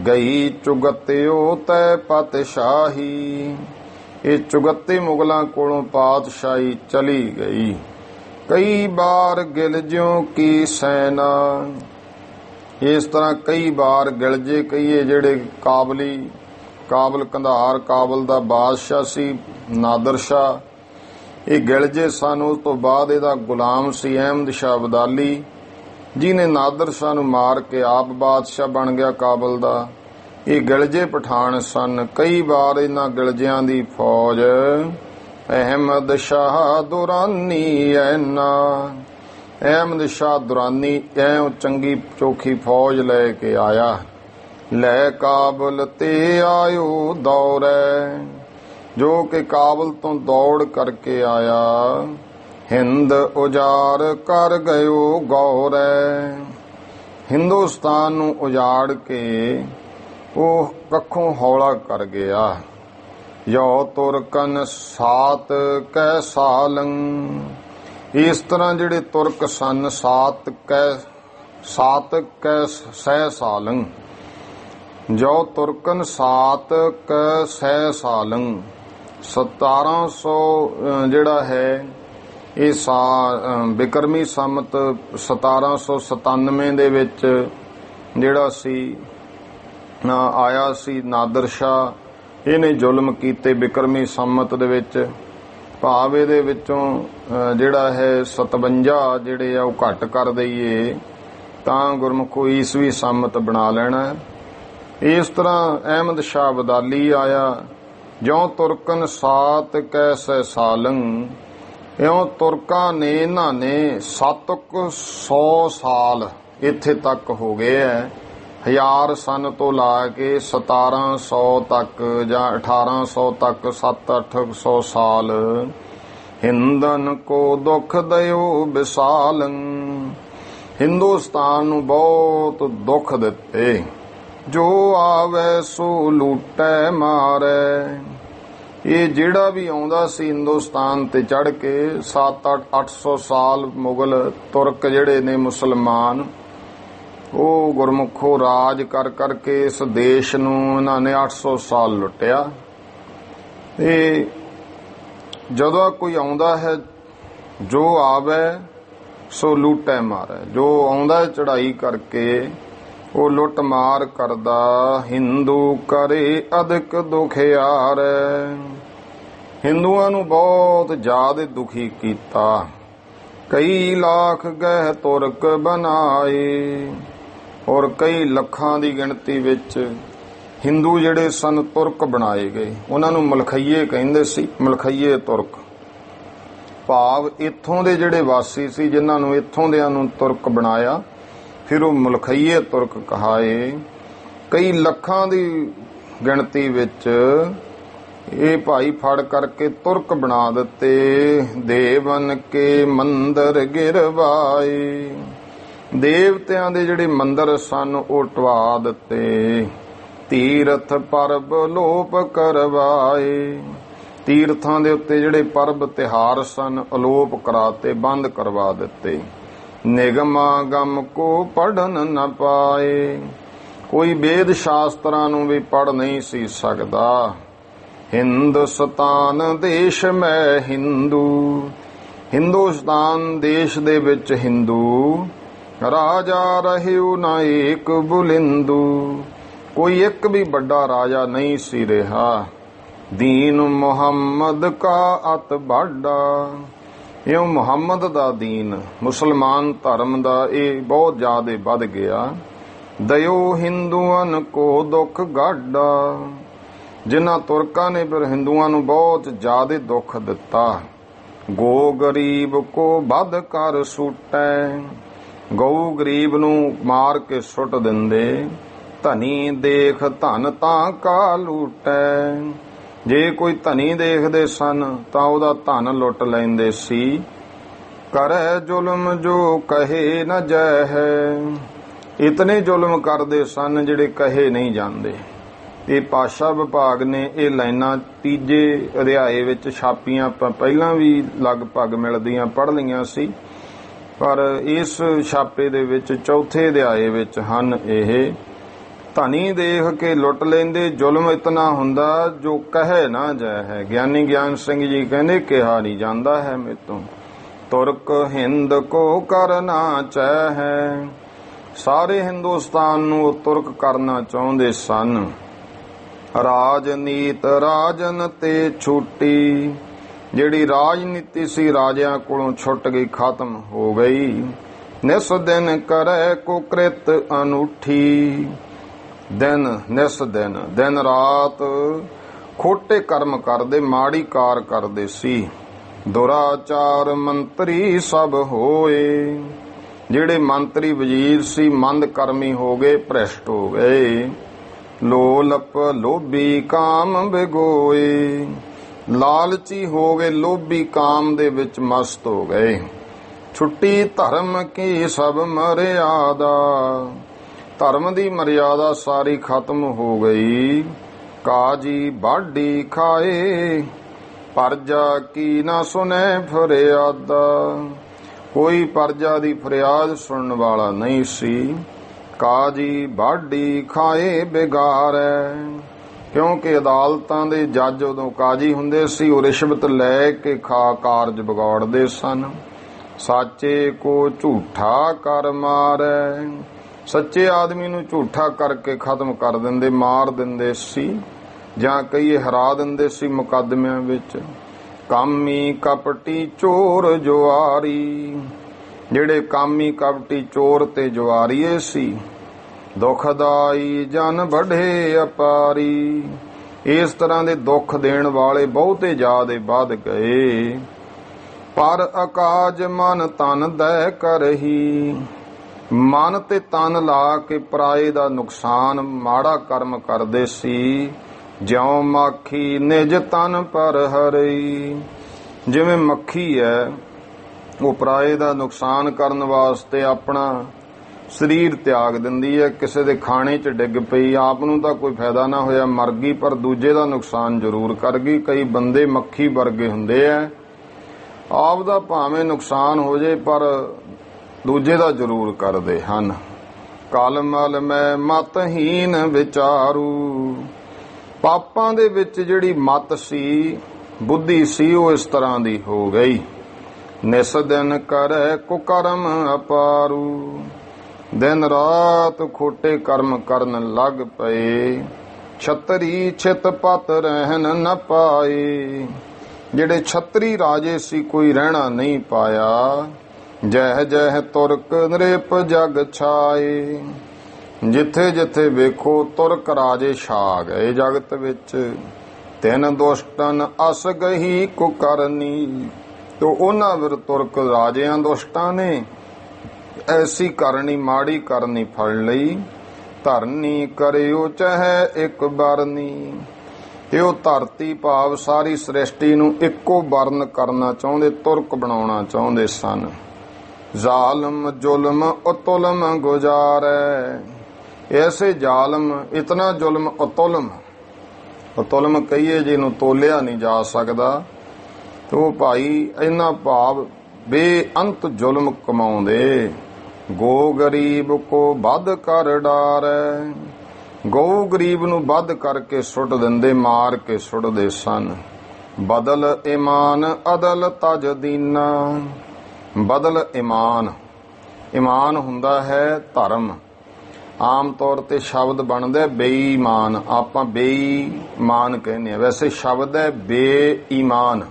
गई चुगत्यो तै पातशाही। ये चुगत्ते मुगलों कोलों पातशाही चली गई। कई बार गिलजियों की सेना, इस तरह कई बार गिलजे कईए जेड़े काबल कंधार काबल दा बादशाह सी नादर शाह, ये गिलजे सन। उस तो बाद इहदा गुलाम सी अहमद शाह अब्दाली, जिन्हें नादर शाह नूं मार के आप बादशाह बन गया काबल दा। ये गिलजे पठान सन। कई बार इन्हां गिलजियां दी फौज अहमद शाह दुरानी ऐना, अहमद शाह दुरानी ऐ चंगी चोखी फौज लेके आया। लै काबल ते आयो दौड़े, जो कि काबल तो दौड़ करके आया। हिंद उजाड़ कर गयो गौरे, हिंदुस्तान नूं उजाड़ के ਉਹ ਕੱਖੋਂ ਹੌਲਾ ਕਰ ਗਿਆ। ਯੋ ਤੁਰਕਨ ਸਾਤ ਕੈ ਸਾਲੰ, ਇਸ ਤਰ੍ਹਾਂ ਜਿਹੜੇ ਤੁਰਕ ਸਨ ਸਾਤ ਕੈ ਸਹਿ ਸਾਲੰ। ਜੋ ਤੁਰਕਨ ਸਾਤ ਕੈ ਸਹਿ ਸਾਲੰ, 1700 ਜਿਹੜਾ ਹੈ ਇਹ ਬਿਕਰਮੀ ਸੰਮਤ 1797 ਦੇ ਵਿੱਚ ਜਿਹੜਾ ਸੀ ਆਇਆ ਸੀ ਨਾਦਰ शाह। ਇਹਨੇ ਜ਼ੁਲਮ ਕੀਤੇ ਬਿਕਰਮੀ ਸੰਮਤ ਦੇ ਵਿੱਚ। ਭਾਵ ਇਹਦੇ ਵਿੱਚੋਂ ਜਿਹੜਾ ਹੈ 57 ਜਿਹੜੇ ਆ ਉਹ ਘੱਟ ਕਰ ਦਈਏ ਤਾਂ ਗੁਰਮੁਖੋ ਈਸਵੀ ਸੰਮਤ ਬਣਾ ਲੈਣਾ। ਇਸ ਤਰ੍ਹਾਂ ਅਹਿਮਦ ਸ਼ਾਹ ਅਬਦਾਲੀ ਆਇਆ। ਜਿਉਂ ਤੁਰਕਨ ਸਾਤ ਕੈਸੇ ਸਾਲੰ, ਇਉਂ ਤੁਰਕਾਂ ਨੇ ਇਹਨਾਂ ਨੇ 700 ਸਾਲ ਇੱਥੇ ਤੱਕ ਹੋ ਗਏ ਹੈ। 1000 ਸਨ ਤੋਂ ਲਾ ਕੇ 1700 ਤੱਕ ਜਾਂ 1800 ਤੱਕ 700-800 ਸਾਲ ਹਿੰਦਨ ਕੋ ਦੁੱਖ ਦਿਓ ਵਿਸਾਲੰ, ਹਿੰਦੁਸਤਾਨ ਨੂੰ ਬਹੁਤ ਦੁੱਖ ਦਿੱਤੇ। ਜੋ ਆਵੇ ਸੋ ਲੂਟੈ ਮਾਰੇ, ਇਹ ਜਿਹੜਾ ਵੀ ਆਉਂਦਾ ਸੀ ਹਿੰਦੁਸਤਾਨ ਤੇ ਚੜ ਕੇ 700-800 ਸਾਲ ਮੁਗਲ ਤੁਰਕ ਜਿਹੜੇ ਨੇ ਮੁਸਲਮਾਨ, ਉਹ ਗੁਰਮੁਖੋ ਰਾਜ ਕਰ ਕਰਕੇ ਇਸ ਦੇਸ਼ ਨੂੰ ਇਹਨਾਂ ਨੇ 800 ਸਾਲ ਲੁੱਟਿਆ। ਤੇ ਜਦੋਂ ਕੋਈ ਆਉਂਦਾ ਹੈ ਜੋ ਆਵੇ ਸੋ ਲੂਟੈ ਮਾਰੇ, ਜੋ ਆਉਂਦਾ ਚੜਾਈ ਕਰਕੇ ਉਹ ਲੁੱਟ ਮਾਰ ਕਰਦਾ। ਹਿੰਦੂ ਕਰੇ ਅਧਿਕ ਦੁਖਿਆਰ, ਹਿੰਦੂਆਂ ਨੂੰ ਬਹੁਤ ਜ਼ਿਆਦਾ ਦੁਖੀ ਕੀਤਾ। ਕਈ ਲੱਖ ਗਹਿ ਤੁਰਕ ਬਣਾਏ, ਔਰ ਕਈ ਲੱਖਾਂ ਦੀ ਗਿਣਤੀ ਵਿੱਚ ਹਿੰਦੂ ਜਿਹੜੇ ਸਨ ਤੁਰਕ ਬਣਾਏ ਗਏ। ਉਹਨਾਂ ਨੂੰ ਮਲਖਈਏ ਕਹਿੰਦੇ ਸੀ, ਮਲਖਈਏ ਤੁਰਕ। ਭਾਵ ਇੱਥੋਂ ਦੇ ਜਿਹੜੇ ਵਾਸੀ ਸੀ ਜਿਨ੍ਹਾਂ ਨੂੰ ਇੱਥੋਂ ਦਿਆਂ ਨੂੰ ਤੁਰਕ ਬਣਾਇਆ, ਫਿਰ ਉਹ ਮਲਖਈਏ ਤੁਰਕ ਕਹਾਏ। ਕਈ ਲੱਖਾਂ ਦੀ ਗਿਣਤੀ ਵਿੱਚ ਇਹ ਭਾਈ ਫੜ ਕਰਕੇ ਤੁਰਕ ਬਣਾ ਦਿੱਤੇ। ਦੇਵਨ ਕੇ ਮੰਦਰ ਗਿਰਵਾਏ, ਦੇਵਤਿਆਂ ਦੇ ਜਿਹੜੇ ਮੰਦਰ ਸਨ ਉਹ ਢਵਾ ਦਿੱਤੇ। ਤੀਰਥ ਪਰਬ ਲੋਪ ਕਰਵਾਏ, ਤੀਰਥਾਂ ਦੇ ਉੱਤੇ ਜਿਹੜੇ ਪਰਬ ਤਿਹਾਰ ਸਨ ਅਲੋਪ ਕਰਾਤੇ, ਬੰਦ ਕਰਵਾ ਦਿੱਤੇ। ਨਿਗਮਾ ਗਮ ਕੋ ਪੜਨ ਨ ਪਾਏ, ਕੋਈ ਵੇਦ ਸ਼ਾਸਤਰਾਂ ਨੂੰ ਵੀ ਪੜ ਨਹੀਂ ਸੀ ਸਕਦਾ। ਹਿੰਦੁਸਤਾਨ ਦੇਸ਼ ਮੈਂ ਹਿੰਦੂ, ਹਿੰਦੁਸਤਾਨ ਦੇਸ਼ ਦੇ ਵਿੱਚ ਹਿੰਦੂ। ਰਾਜਾ ਰਹਿਓ ਨਾ ਏਕ ਬੁਲਿੰਦੂ, ਕੋਈ ਇੱਕ ਵੀ ਵੱਡਾ ਰਾਜਾ ਨਹੀਂ ਸੀ ਰਿਹਾ। ਦੀਨ ਮੁਹੰਮਦ ਕਾ ਅਤ ਬਾਡਾ, ਇਉਂ ਮੁਹੰਮਦ ਦਾ ਦੀਨ ਮੁਸਲਮਾਨ ਧਰਮ ਦਾ ਇਹ ਬਹੁਤ ਜ਼ਿਆਦਾ ਵੱਧ ਗਿਆ। ਦਇਓ ਹਿੰਦੂਆਂ ਕੋ ਦੁੱਖ ਗਾਡਾ, ਜਿਨ੍ਹਾਂ ਤੁਰਕਾਂ ਨੇ ਫਿਰ ਹਿੰਦੂਆਂ ਨੂੰ ਬਹੁਤ ਜ਼ਿਆਦਾ ਦੁੱਖ ਦਿੱਤਾ। ਗੋ ਗਰੀਬ ਕੋ ਵੱਧ ਕਰ ਸੁਟੈ, ਗਊ ਗਰੀਬ ਨੂੰ ਮਾਰ ਕੇ ਸੁੱਟ ਦਿੰਦੇ। ਧਨੀ ਦੇਖ ਧਨ ਤਾਂ ਕਾ ਲੂਟੈ, ਜੇ ਕੋਈ ਧਨੀ ਦੇਖਦੇ ਸਨ ਤਾਂ ਉਹਦਾ ਧਨ ਲੁੱਟ ਲੈਂਦੇ ਸੀ। ਕਰੈ ਜ਼ੁਲਮ ਜੋ ਕਹੇ ਨ ਜੈ, ਇਤਨੇ ਜ਼ੁਲਮ ਕਰਦੇ ਸਨ ਜਿਹੜੇ ਕਹੇ ਨਹੀਂ ਜਾਂਦੇ। ਇਹ ਭਾਸ਼ਾ ਵਿਭਾਗ ਨੇ ਇਹ ਲਾਈਨਾਂ ਤੀਜੇ ਅਧਿਆਏ ਵਿੱਚ ਛਾਪੀਆਂ, ਆਪਾਂ ਪਹਿਲਾਂ ਵੀ ਲਗਭਗ ਮਿਲਦੀਆਂ ਪੜ੍ਹ ਲਈਆਂ ਸੀ, ਪਰ ਇਸ ਛਾਪੇ ਦੇ ਵਿੱਚ ਚੌਥੇ ਅਧਿਆਏ ਵਿੱਚ ਹਨ। ਇਹ ਧਨੀ ਦੇਖ ਕੇ ਲੁੱਟ ਲੈਂਦੇ, ਜ਼ੁਲਮ ਇਤਨਾ ਹੁੰਦਾ ਜੋ ਕਹੇ ਨਾ ਜਾਏ। ਗਿਆਨੀ ਗਿਆਨ ਸਿੰਘ ਜੀ ਕਹਿੰਦੇ ਕਿਹਾ ਨਹੀਂ ਜਾਂਦਾ ਹੈ ਮੇਤੋਂ। ਤੁਰਕ ਹਿੰਦ ਕੋ ਕਰਨਾ ਚਾਹੈ, ਸਾਰੇ ਹਿੰਦੁਸਤਾਨ ਨੂੰ ਉਹ ਤੁਰਕ ਕਰਨਾ ਚਾਹੁੰਦੇ ਸਨ। ਰਾਜਨੀਤ ਰਾਜਨ ਤੇ ਛੁੱਟੀ, ਜਿਹੜੀ ਰਾਜਨੀਤੀ ਸੀ ਰਾਜਿਆਂ ਕੋਲੋਂ ਛੁੱਟ ਗਈ, ਖਤਮ ਹੋ ਗਈ। ਨਿਸ ਦਿਨ ਕਰੈ ਕੋ ਕ੍ਰਿਤ ਅਨੂਠੀ, ਨਿਸ ਦਿਨ ਰਾਤ ਖੋਟੇ ਕਰਮ ਕਰਦੇ, ਮਾੜੀ ਕਾਰ ਕਰਦੇ ਸੀ। ਦੁਰਾਚਾਰ ਮੰਤਰੀ ਸਭ ਹੋਏ, ਜਿਹੜੇ ਮੰਤਰੀ ਵਜ਼ੀਰ ਸੀ ਮੰਦ ਕਰਮੀ ਹੋ ਗਏ, ਭ੍ਰਿਸ਼ਟ ਹੋ ਗਏ। ਲੋਲਪ ਲੋਭੀ ਕਾਮ ਬਿਗੋਏ, ਲਾਲਚੀ ਹੋ ਗਏ, ਲੋਭੀ ਕਾਮ ਦੇ ਵਿੱਚ ਮਸਤ ਹੋ ਗਏ। ਛੁੱਟੀ ਧਰਮ ਕੀ ਸਭ ਮਰਿਆਦਾ, ਧਰਮ ਦੀ ਮਰਿਆਦਾ ਸਾਰੀ ਖਤਮ ਹੋ ਗਈ। ਕਾਜੀ ਬਾਢੀ ਖਾਏ, ਪਰਜਾ ਕੀ ਨਾ ਸੁਨੇ ਫਰਿਆਦਾ, ਕੋਈ ਪਰਜਾ ਦੀ ਫਰਿਆਦ ਸੁਣਨ ਵਾਲਾ ਨਹੀਂ ਸੀ। ਕਾਜੀ ਬਾਢੀ ਖਾਏ ਬਿਗਾਰੈ, ਕਿਉਂਕਿ ਅਦਾਲਤਾਂ ਦੇ ਜੱਜ ਉਦੋਂ ਕਾਜੀ ਹੁੰਦੇ ਸੀ, ਉਹ ਰਿਸ਼ਵਤ ਲੈ ਕੇ ਖਾ ਕਾਰਜ ਵਿਗਾੜਦੇ ਸਨ। ਸਾਚੇ ਕੋ ਝੂਠਾ ਕਰ ਮਾਰੈ, ਸੱਚੇ ਆਦਮੀ ਨੂੰ ਝੂਠਾ ਕਰਕੇ ਖਤਮ ਕਰ ਦਿੰਦੇ, ਮਾਰ ਦਿੰਦੇ ਸੀ, ਜਾਂ ਕਈ ਹਰਾ ਦਿੰਦੇ ਸੀ ਮੁਕੱਦਮਿਆਂ ਵਿੱਚ। ਕਾਮੀ ਕਪਟੀ ਚੋਰ ਜੁਆਰੀ, ਜਿਹੜੇ ਕਾਮੀ ਕਪਟੀ ਚੋਰ ਤੇ ਜੁਆਰੀਏ ਸੀ। ਦੁਖਦਾਈ ਜਨ ਬਢੇ ਅਪਾਰੀ, ਇਸ ਤਰ੍ਹਾਂ ਦੇ ਦੁੱਖ ਦੇਣ ਵਾਲੇ ਬਹੁਤੇ ਜ਼ਿਆਦੇ ਵੱਧ ਗਏ। ਪਰ ਅਕਾਜ ਮਨ ਤਨ ਦੈ ਕਰਹੀ, ਮਨ ਤੇ ਤਨ ਲਾ ਕੇ ਪਰਾਏ ਦਾ ਨੁਕਸਾਨ ਮਾੜਾ ਕਰਮ ਕਰਦੇ ਸੀ। ਜਿਉ ਮਾਖੀ ਨਿਜ ਤਨ ਪਰ ਹਰਈ, ਜਿਵੇਂ ਮੱਖੀ ਹੈ ਉਹ ਪਰਾਏ ਦਾ ਨੁਕਸਾਨ ਕਰਨ ਵਾਸਤੇ ਆਪਣਾ ਸਰੀਰ ਤਿਆਗ ਦਿੰਦੀ ਹੈ। ਕਿਸੇ ਦੇ ਖਾਣੇ 'ਚ ਡਿੱਗ ਪਈ, ਆਪ ਨੂੰ ਤਾਂ ਕੋਈ ਫਾਇਦਾ ਨਾ ਹੋਇਆ, ਮਰ ਗਈ, ਪਰ ਦੂਜੇ ਦਾ ਨੁਕਸਾਨ ਜ਼ਰੂਰ ਕਰ ਗਈ। ਕਈ ਬੰਦੇ ਮੱਖੀ ਵਰਗੇ ਹੁੰਦੇ ਆ, ਆਪ ਦਾ ਭਾਵੇਂ ਨੁਕਸਾਨ ਹੋ ਜੇ ਪਰ ਦੂਜੇ ਦਾ ਜ਼ਰੂਰ ਕਰਦੇ ਹਨ। ਕਲ ਮਲ ਮੈਂ ਮਤਹੀਨ ਵਿਚਾਰੂ, ਪਾਪਾਂ ਦੇ ਵਿੱਚ ਜਿਹੜੀ ਮਤ ਸੀ, ਬੁੱਧੀ ਸੀ, ਉਹ ਇਸ ਤਰ੍ਹਾਂ ਦੀ ਹੋ ਗਈ। ਨਿਸ ਦਿਨ ਕਰੈ ਕੁਕਰਮ ਅਪਾਰੂ, ਦਿਨ ਰਾਤ ਖੋਟੇ ਕਰਮ ਕਰਨ ਲੱਗ ਪਏ। ਛਤਰੀ ਛਿਤ ਪਤ ਰਹਿਨ ਨ ਪਾਏ, ਜਿਹੜੇ ਛਤਰੀ ਰਾਜੇ ਸੀ ਕੋਈ ਰਹਿਣਾ ਨਹੀਂ ਪਾਇਆ। ਜਹ ਜਹ ਤੁਰਕ ਨ੍ਰਿਪ ਜਗ ਛਾਏ, ਜਿੱਥੇ ਜਿੱਥੇ ਵੇਖੋ ਤੁਰਕ ਰਾਜੇ ਛਾ ਗਏ ਜਗਤ ਵਿੱਚ। ਤਿੰਨ ਦੁਸ਼ਟਨ ਅਸ ਗਹੀ ਕੁਕਰਨੀ, ਤੋ ਉਹਨਾਂ ਫਿਰ ਤੁਰਕ ਰਾਜਿਆਂ ਦੁਸ਼ਟਾਂ ਨੇ ਐਸੀ ਕਰਨੀ, ਮਾੜੀ ਕਰਨੀ ਫੜ ਲਈ। ਧਰਨੀ ਕਰਿਓ ਚਾਹੇ ਇੱਕ ਬਰਨੀ, ਤੇ ਉਹ ਧਰਤੀ ਭਾਵ ਸਾਰੀ ਸ੍ਰਿਸ਼ਟੀ ਨੂੰ ਇੱਕੋ ਵਰਨ ਕਰਨਾ ਚਾਹੁੰਦੇ, ਤੁਰਕ ਬਣਾਉਣਾ ਚਾਹੁੰਦੇ ਸਨ। ਜ਼ਾਲਮ ਜ਼ੁਲਮ ਉਤੁਲਮ ਗੁਜ਼ਾਰੈ, ਐਸੇ ਜ਼ਾਲਮ, ਇਤਨਾ ਜ਼ੁਲਮ, ਉਤੁਲਮ ਕਹੀਏ ਜਿਹਨੂੰ ਤੋਲਿਆ ਨਹੀਂ ਜਾ ਸਕਦਾ। ਤੋ ਭਾਈ ਇਹਨਾਂ ਭਾਵ ਬੇਅੰਤ ਜ਼ੁਲਮ ਕਮਾਉਂਦੇ। ਗੋ ਗਰੀਬ ਕੋ ਵੱਧ ਕਰ ਡਾਰੈ, ਗਊ ਗਰੀਬ ਨੂੰ ਵੱਧ ਕਰਕੇ ਸੁੱਟ ਦਿੰਦੇ, ਮਾਰ ਕੇ ਸੁੱਟਦੇ ਸਨ। ਬਦਲ ਈਮਾਨ ਅਦਲ ਤਜ ਦੀਨਾ, ਬਦਲ ਈਮਾਨ, ਈਮਾਨ ਹੁੰਦਾ ਹੈ ਧਰਮ। ਆਮ ਤੌਰ ਤੇ ਸ਼ਬਦ ਬਣਦਾ ਬੇਈਮਾਨ, ਆਪਾਂ ਬੇਈਮਾਨ ਕਹਿੰਦੇ ਆ, ਵੈਸੇ ਸ਼ਬਦ ਹੈ ਬੇਈਮਾਨ,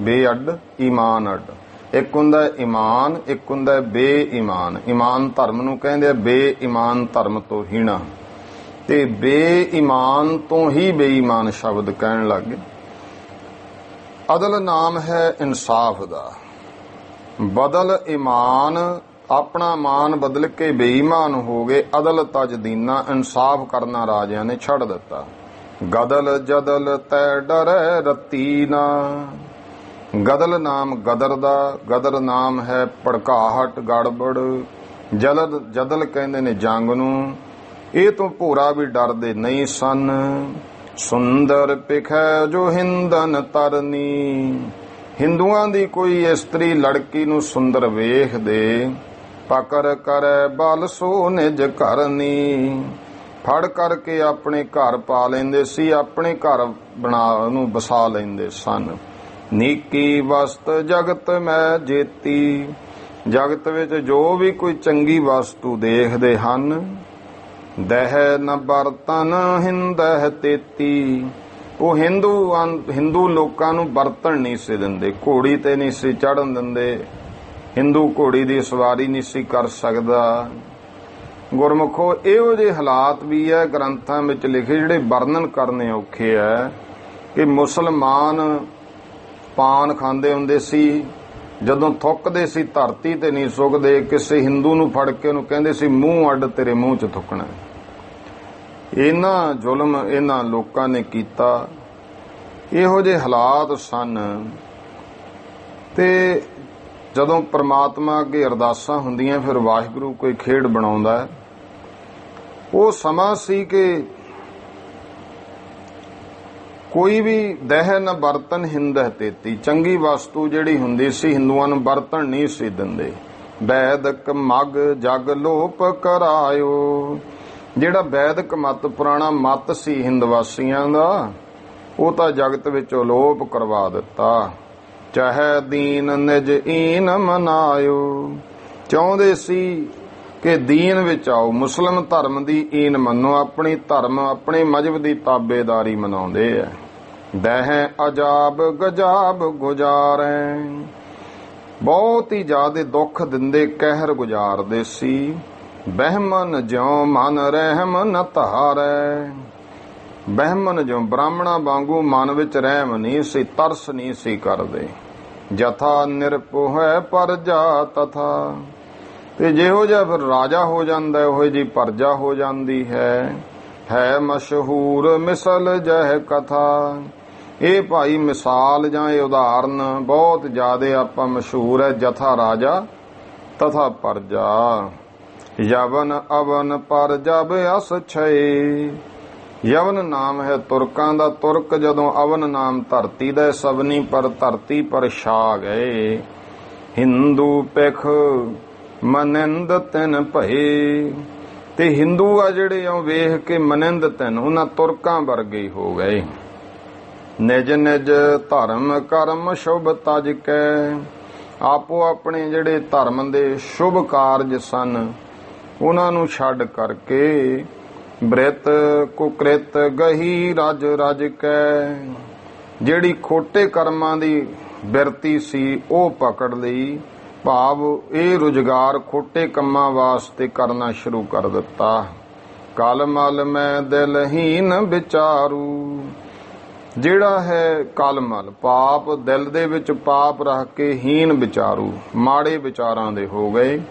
ਬੇਅੱਡ ਈਮਾਨ ਅੱਡ। ਇੱਕ ਹੁੰਦਾ ਈਮਾਨ, ਇੱਕ ਹੁੰਦਾ ਬੇਈਮਾਨ। ਈਮਾਨ ਧਰਮ ਨੂੰ ਕਹਿੰਦੇ ਆ, ਬੇਈਮਾਨ ਧਰਮ ਤੋਂ ਹੀਣਾ। ਤੇ ਬੇਈਮਾਨ ਤੋਂ ਹੀ ਬੇਈਮਾਨ ਸ਼ਬਦ ਕਹਿਣ ਲੱਗੇ। ਅਦਲ ਨਾਮ ਹੈ ਇਨਸਾਫ ਦਾ। ਬਦਲ ਈਮਾਨ, ਆਪਣਾ ਮਾਨ ਬਦਲ ਕੇ ਬੇਈਮਾਨ ਹੋ ਗਏ। ਅਦਲ ਤਜ ਦੀਨਾ, ਇਨਸਾਫ ਕਰਨਾ ਰਾਜਿਆਂ ਨੇ ਛੱਡ ਦਿੱਤਾ। ਗਦਲ ਜਦਲ ਤੈ ਡਰੈ ਰਤੀ ਨਾ। ਗਦਲ ਨਾਮ ਗਦਰ ਦਾ, ਗਦਰ ਨਾਮ ਹੈ ਭੜਕਾਹਟ, ਗੜਬੜ। ਜਦਲ ਕਹਿੰਦੇ ਨੇ ਜੰਗ ਨੂੰ। ਇਹ ਤੋਂ ਭੋਰਾ ਵੀ ਡਰਦੇ ਨਹੀਂ ਸਨ। ਸੁੰਦਰ ਪਿਖੈ ਜੋ ਹਿੰਦਨ ਤਰਨੀ। ਹਿੰਦੂਆਂ ਦੀ ਕੋਈ ਇਸਤਰੀ ਲੜਕੀ ਨੂੰ ਸੁੰਦਰ ਵੇਖਦੇ। ਪਕੜ ਕਰੈ ਬਲ ਸੋ ਨਿਜ ਘਰਨੀ। ਫੜ ਕਰਕੇ ਆਪਣੇ ਘਰ ਪਾ ਲੈਂਦੇ ਸੀ, ਆਪਣੇ ਘਰ ਬਣਾ ਨੂੰ ਵਸਾ ਲੈਂਦੇ ਸਨ। ਨੀਕੀ ਵਸਤ ਜਗਤ ਮੈਂ ਜੇਤੀ। ਜਗਤ ਵਿੱਚ ਜੋ ਵੀ ਕੋਈ ਚੰਗੀ ਵਸਤੂ ਦੇਖਦੇ ਹਨ। ਦਹਿ ਨ ਬਰਤਨ ਹਿੰਦਹਿ ਤੇਤੀ। ਉਹ ਹਿੰਦੂ ਲੋਕਾਂ ਨੂੰ ਬਰਤਨ ਨਹੀਂ ਸੀ ਦਿੰਦੇ, ਘੋੜੀ ਤੇ ਨਹੀਂ ਸੀ ਚੜ੍ਹਨ ਦਿੰਦੇ। ਹਿੰਦੂ ਘੋੜੀ ਦੀ ਸਵਾਰੀ ਨਹੀਂ ਸੀ ਕਰ ਸਕਦਾ। ਗੁਰਮੁਖੋ, ਇਹੋ ਜਿਹੇ ਹਾਲਾਤ ਵੀ ਹੈ ਗ੍ਰੰਥਾਂ ਵਿੱਚ ਲਿਖੇ ਜਿਹੜੇ ਵਰਣਨ ਕਰਨੇ ਔਖੇ ਹੈ ਕਿ ਮੁਸਲਮਾਨ ਪਾਨ ਖਾਂਦੇ ਹੁੰਦੇ ਸੀ, ਜਦੋਂ ਥੁੱਕਦੇ ਸੀ ਧਰਤੀ ਤੇ ਨਹੀਂ ਸੁੱਕਦੇ। ਕਿਸੇ ਹਿੰਦੂ ਨੂੰ ਫੜ ਕੇ ਉਹਨੂੰ ਕਹਿੰਦੇ ਸੀ ਮੂੰਹ ਅੱਡ ਤੇਰੇ ਮੂੰਹ 'ਚ ਥੁੱਕਣਾ। ਇਹਨਾਂ ਜ਼ੁਲਮ ਇਹਨਾਂ ਲੋਕਾਂ ਨੇ ਕੀਤਾ। ਇਹੋ ਜਿਹੇ ਹਾਲਾਤ ਸਨ। ਤੇ ਜਦੋਂ ਪ੍ਰਮਾਤਮਾ ਅੱਗੇ ਅਰਦਾਸਾਂ ਹੁੰਦੀਆਂ, ਫਿਰ ਵਾਹਿਗੁਰੂ ਕੋਈ ਖੇਡ ਬਣਾਉਂਦਾ। ਉਹ ਸਮਾਂ ਸੀ ਕਿ ਕੋਈ ਵੀ ਦਹਿ ਨ ਬਰਤਨ ਹਿੰਦਹਿ ਤੇਤੀ। ਚੰਗੀ ਵਸਤੂ ਜਿਹੜੀ ਹੁੰਦੀ ਸੀ ਹਿੰਦੂਆਂ ਨੂੰ ਬਰਤਨ ਨਹੀਂ ਸੀ ਦਿੰਦੇ। ਵੈਦਕ ਮਗ ਜਗ ਲੋਪ ਕਰਾਇਓ। ਜਿਹੜਾ ਵੈਦਕ ਮਤ, ਪੁਰਾਣਾ ਮਤ ਸੀ ਹਿੰਦ ਵਾਸੀਆਂ ਦਾ, ਉਹ ਤਾਂ ਜਗਤ ਵਿੱਚ ਅਲੋਪ ਕਰਵਾ ਦਿੱਤਾ। ਚਾਹੇ ਦੀਨ ਨਿਜ ਈਨ ਮਨਾਇਓ। ਚਾਹੁੰਦੇ ਸੀ ਕਿ ਦੀਨ ਵਿੱਚ ਆਓ, ਮੁਸਲਮ ਧਰਮ ਦੀ ਈਨ ਮੰਨੋ, ਆਪਣੀ ਧਰਮ ਆਪਣੇ ਮਜ਼ਹਬ ਦੀ ਤਾਬੇਦਾਰੀ ਮਨਾਉਂਦੇ ਐ। ਦਹਿ ਅਜਾਬ ਗਜਾਬ ਗੁਜ਼ਾਰੈ। ਬਹੁਤ ਹੀ ਜ਼ਿਆਦਾ ਦੁੱਖ ਦਿੰਦੇ, ਕਹਿਰ ਗੁਜ਼ਾਰਦੇ ਸੀ। ਬਹਿਮਨ ਜਿਉ ਮਨ ਰਹਿਮ ਨ ਧਾਰੈ। ਬਹਿਮਨ ਜਿਉ ਬ੍ਰਾਹਮਣਾ ਵਾਂਗੂ ਮਨ ਵਿੱਚ ਰਹਿਮ ਨਹੀਂ ਸੀ, ਤਰਸ ਨਹੀਂ ਸੀ ਕਰਦੇ। ਜਥਾ ਨਿਰਭਉ ਹੈ ਪਰਜਾ ਤਥਾ। ਤੇ ਜਿਹੋ ਜਿਹਾ ਫਿਰ ਰਾਜਾ ਹੋ ਜਾਂਦਾ, ਉਹੋ ਜਿਹੀ ਪਰਜਾ ਹੋ ਜਾਂਦੀ ਹੈ। ਹੈ ਮਸ਼ਹੂਰ ਮਿਸਲ ਜਹ ਕਥਾ। ਇਹ ਭਾਈ ਮਿਸਾਲ ਜਾਂ ਇਹ ਉਦਾਹਰਨ ਬਹੁਤ ਜ਼ਿਆਦਾ ਆਪਾਂ ਮਸ਼ਹੂਰ ਹੈ। ਜਥਾ ਰਾਜਾ ਤਥਾ ਪਰਜਾ। ਯਵਨ ਅਵਨ ਪਰ ਜਬ ਅਸ ਛੇ। ਯਵਨ ਨਾਮ ਹੈ ਤੁਰਕਾਂ ਦਾ। ਤੁਰਕ ਜਦੋਂ ਅਵਨ ਨਾਮ ਧਰਤੀ ਦਾ। ਸਵਨੀ ਪਰ ਧਰਤੀ ਪਰ ਛਾ ਗਏ। ਹਿੰਦੂ ਪਿਖ ਮਨਿੰਦ ਤਿਨ ਭਏ। ਤੇ ਹਿੰਦੂ ਆ ਜਿਹੜੇ ਉਹ ਵੇਖ ਕੇ ਮਨਿੰਦ ਤਿਨ, ਉਹਨਾਂ ਤੁਰਕਾਂ ਵਰਗੇ ਹੋ ਗਏ। ਨਿਜ ਨਿਜ ਧਰਮ ਕਰਮ ਸ਼ੁਭ ਤਜ ਕੈ। ਆਪੋ ਆਪਣੇ ਜਿਹੜੇ ਧਰਮ ਦੇ ਸ਼ੁਭ ਕਾਰਜ ਸਨ ਉਹਨਾਂ ਨੂੰ ਛੱਡ ਕਰਕੇ ਬ੍ਰਿਤ ਕੁਕ੍ਰਿਤ ਗਹੀ ਰਜ ਰਜ ਕੈ। ਜਿਹੜੀ ਖੋਟੇ ਕਰਮਾਂ ਦੀ ਬਿਰਤੀ ਸੀ ਉਹ ਪਕੜ ਲਈ। ਭਾਵ ਇਹ ਰੁਜ਼ਗਾਰ ਖੋਟੇ ਕੰਮਾਂ ਵਾਸਤੇ ਕਰਨਾ ਸ਼ੁਰੂ ਕਰ ਦਿੱਤਾ। ਕਲ ਮਲ ਮੈਂ ਦਿਲਹੀਨ ਵਿਚਾਰੂ। ਜਿਹੜਾ ਹੈ ਕਲਮਲ, ਪਾਪ ਦਿਲ ਦੇ ਵਿੱਚ ਪਾਪ ਰੱਖ ਕੇ ਹੀਨ ਵਿਚਾਰੂ, ਮਾੜੇ ਵਿਚਾਰਾਂ ਦੇ ਹੋ ਗਏ।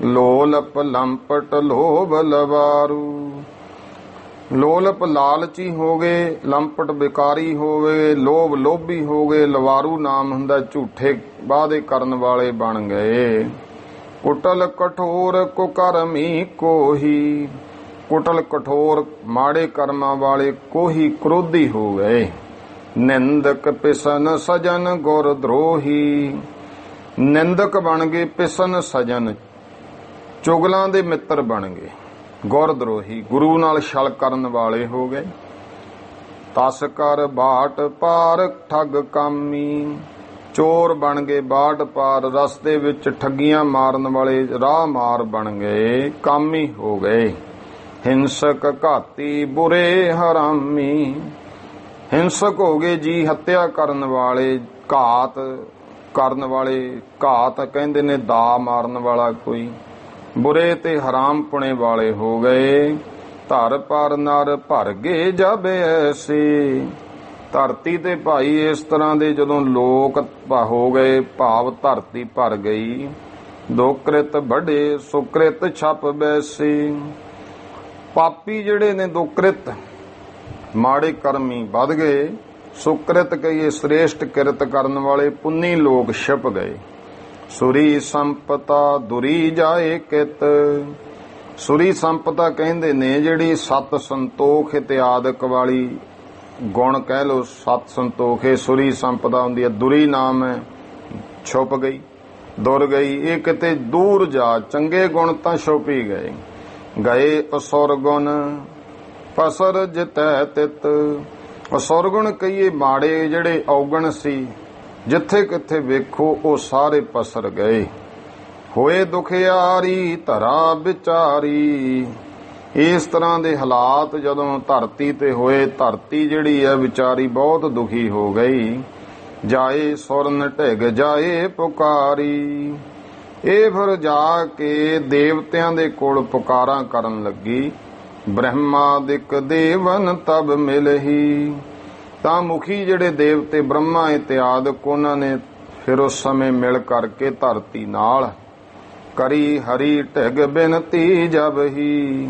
ਲੋਲਪ ਲੰਪਟ ਲੋਭ ਲਵਾਰੂ। ਲੋਲਪ ਲਾਲਚੀ ਹੋ ਗਏ, ਲੰਪਟ ਬਿਕਾਰੀ ਹੋ ਗਏ, ਲੋਭ ਲੋਭੀ ਹੋ ਗਏ। ਲਵਾਰੂ ਨਾਮ ਹੁੰਦਾ ਝੂਠੇ ਵਾਅਦੇ ਕਰਨ ਵਾਲੇ ਬਣ ਗਏ। ਕੁਟਲ ਕਠੋਰ ਕੁਕਰਮੀ ਕੋਹੀ। ਕੁਟਲ ਕਠੋਰ ਮਾੜੇ ਕਰਮਾਂ ਵਾਲੇ ਕੋਹੀ ਕ੍ਰੋਧੀ ਹੋ ਗਏ। ਨਿੰਦਕ ਪਿਸਨ ਸਜਨ ਗੁਰ ਦਰੋਹੀ। ਨਿੰਦਕ ਬਣ ਗਏ, ਪਿਸਨ ਸਜਨ ਚੁਗਲਾਂ ਦੇ ਮਿੱਤਰ ਬਣ ਗਏ। ਗੁਰ ਦਰੋਹੀ ਗੁਰੂ ਨਾਲ ਛਲ ਕਰਨ ਵਾਲੇ ਹੋ ਗਏ। ਤਸ ਕਰ ਬਾਟ ਪਾਰ ਠੱਗ ਕਾਮੀ। ਚੋਰ ਬਣ ਗਏ, ਬਾਟ ਪਾਰ ਰਸਤੇ ਵਿੱਚ ਠੱਗੀਆਂ ਮਾਰਨ ਵਾਲੇ ਰਾਹ ਮਾਰ ਬਣ ਗਏ, ਕਾਮੀ ਹੋ ਗਏ। ਹਿੰਸਕ ਘਾਤੀ ਬੁਰੇ ਹਰਾਮੀ। ਹਿੰਸਕ ਹੋ ਗਏ ਜੀ, ਹੱਤਿਆ ਕਰਨ ਵਾਲੇ, ਘਾਤ ਕਰਨ ਵਾਲੇ। ਘਾਤ ਕਹਿੰਦੇ ਨੇ ਦਾ ਮਾਰਨ ਵਾਲਾ ਕੋਈ। ਬੁਰੇ ਤੇ ਹਰਾਮ ਪੁਣੇ ਵਾਲੇ ਹੋ ਗਏ। ਧਰ ਪਰ ਨਰ ਭਰ ਗਏ ਜਬ ਐਸੇ। ਧਰਤੀ ਤੇ ਭਾਈ ਇਸ ਤਰ੍ਹਾਂ ਦੇ ਜਦੋਂ ਲੋਕ ਹੋ ਗਏ, ਭਾਵ ਧਰਤੀ ਭਰ ਗਈ। ਦੁਕ੍ਰਿਤ ਵੱਡੇ ਸੁਕ੍ਰਿਤ ਛਪ ਬੈਸੇ। ਪਾਪੀ ਜਿਹੜੇ ਨੇ ਦੁਕ੍ਰਿਤ ਮਾੜੇ ਕਰਮੀ ਵੱਧ ਗਏ, ਸੁਕ੍ਰਿਤ ਕਹੀਏ ਸ੍ਰੇਸ਼ਟ ਕਿਰਤ ਕਰਨ ਵਾਲੇ ਪੁੰਨੀ ਲੋਕ ਛਪ ਗਏ। ਸੁਰੀ ਸੰਪਤਾ ਦੁਰੀ ਜਾਏ ਕਿਤ। ਸੁਰੀ ਸੰਪਤਾ ਕਹਿੰਦੇ ਨੇ ਜਿਹੜੀ ਸਤ ਸੰਤੋਖ ਇਤਿਆਦਿਕ ਵਾਲੀ ਗੁਣ ਕਹਿ ਲੋ, ਸਤ ਸੰਤੋਖ ਇਹ ਸੁਰੀ ਸੰਪਦਾ ਹੁੰਦੀ ਹੈ। ਦੁਰੀ ਨਾਮ ਹੈ, ਛੁਪ ਗਈ, ਦੁਰ ਗਈ। ਇਹ ਕਿਤੇ ਦੂਰ ਜਾ, ਚੰਗੇ ਗੁਣ ਤਾਂ ਛੁਪ ਹੀ ਗਏ। ਗਏ ਅਸੁਰ ਗੁਣ ਪਸਰ ਜਿਤੈ ਤਿਤ। ਅਸੁਰ ਗੁਣ ਕਹੀਏ ਮਾੜੇ ਜਿਹੜੇ ਔਗਣ ਸੀ, ਜਿੱਥੇ ਕਿੱਥੇ ਵੇਖੋ ਉਹ ਸਾਰੇ ਪਸਰ ਗਏ। ਹੋਏ ਦੁਖਿਆਰੀ ਧਰਾ ਵਿਚਾਰੀ। ਇਸ ਤਰ੍ਹਾਂ ਦੇ ਹਾਲਾਤ ਜਦੋਂ ਧਰਤੀ ਤੇ ਹੋਏ, ਧਰਤੀ ਜਿਹੜੀ ਹੈ ਵਿਚਾਰੀ ਬਹੁਤ ਦੁਖੀ ਹੋ ਗਈ। ਜਾਏ ਸੁਰਨ ਢਿਗ ਜਾਏ ਪੁਕਾਰੀ। ਇਹ ਫਿਰ ਜਾ ਕੇ ਦੇਵਤਿਆਂ ਦੇ ਕੋਲ ਪੁਕਾਰਾਂ ਕਰਨ ਲੱਗੀ। ਬ੍ਰਹਮਾਦਿਕ ਦੇਵਨ ਤਬ ਮਿਲਹੀ। ਤਾਂ ਮੁਖੀ ਜਿਹੜੇ ਦੇਵਤੇ ਬ੍ਰਹਮਾ ਇਤਿਆਦਿਕ ਉਹਨਾਂ ਨੇ ਫਿਰ ਉਸ ਸਮੇਂ ਮਿਲ ਕਰਕੇ ਧਰਤੀ ਨਾਲ ਕਰੀ ਹਰੀ ਢਿਗ ਬੇਨਤੀ ਜਬ ਹੀ।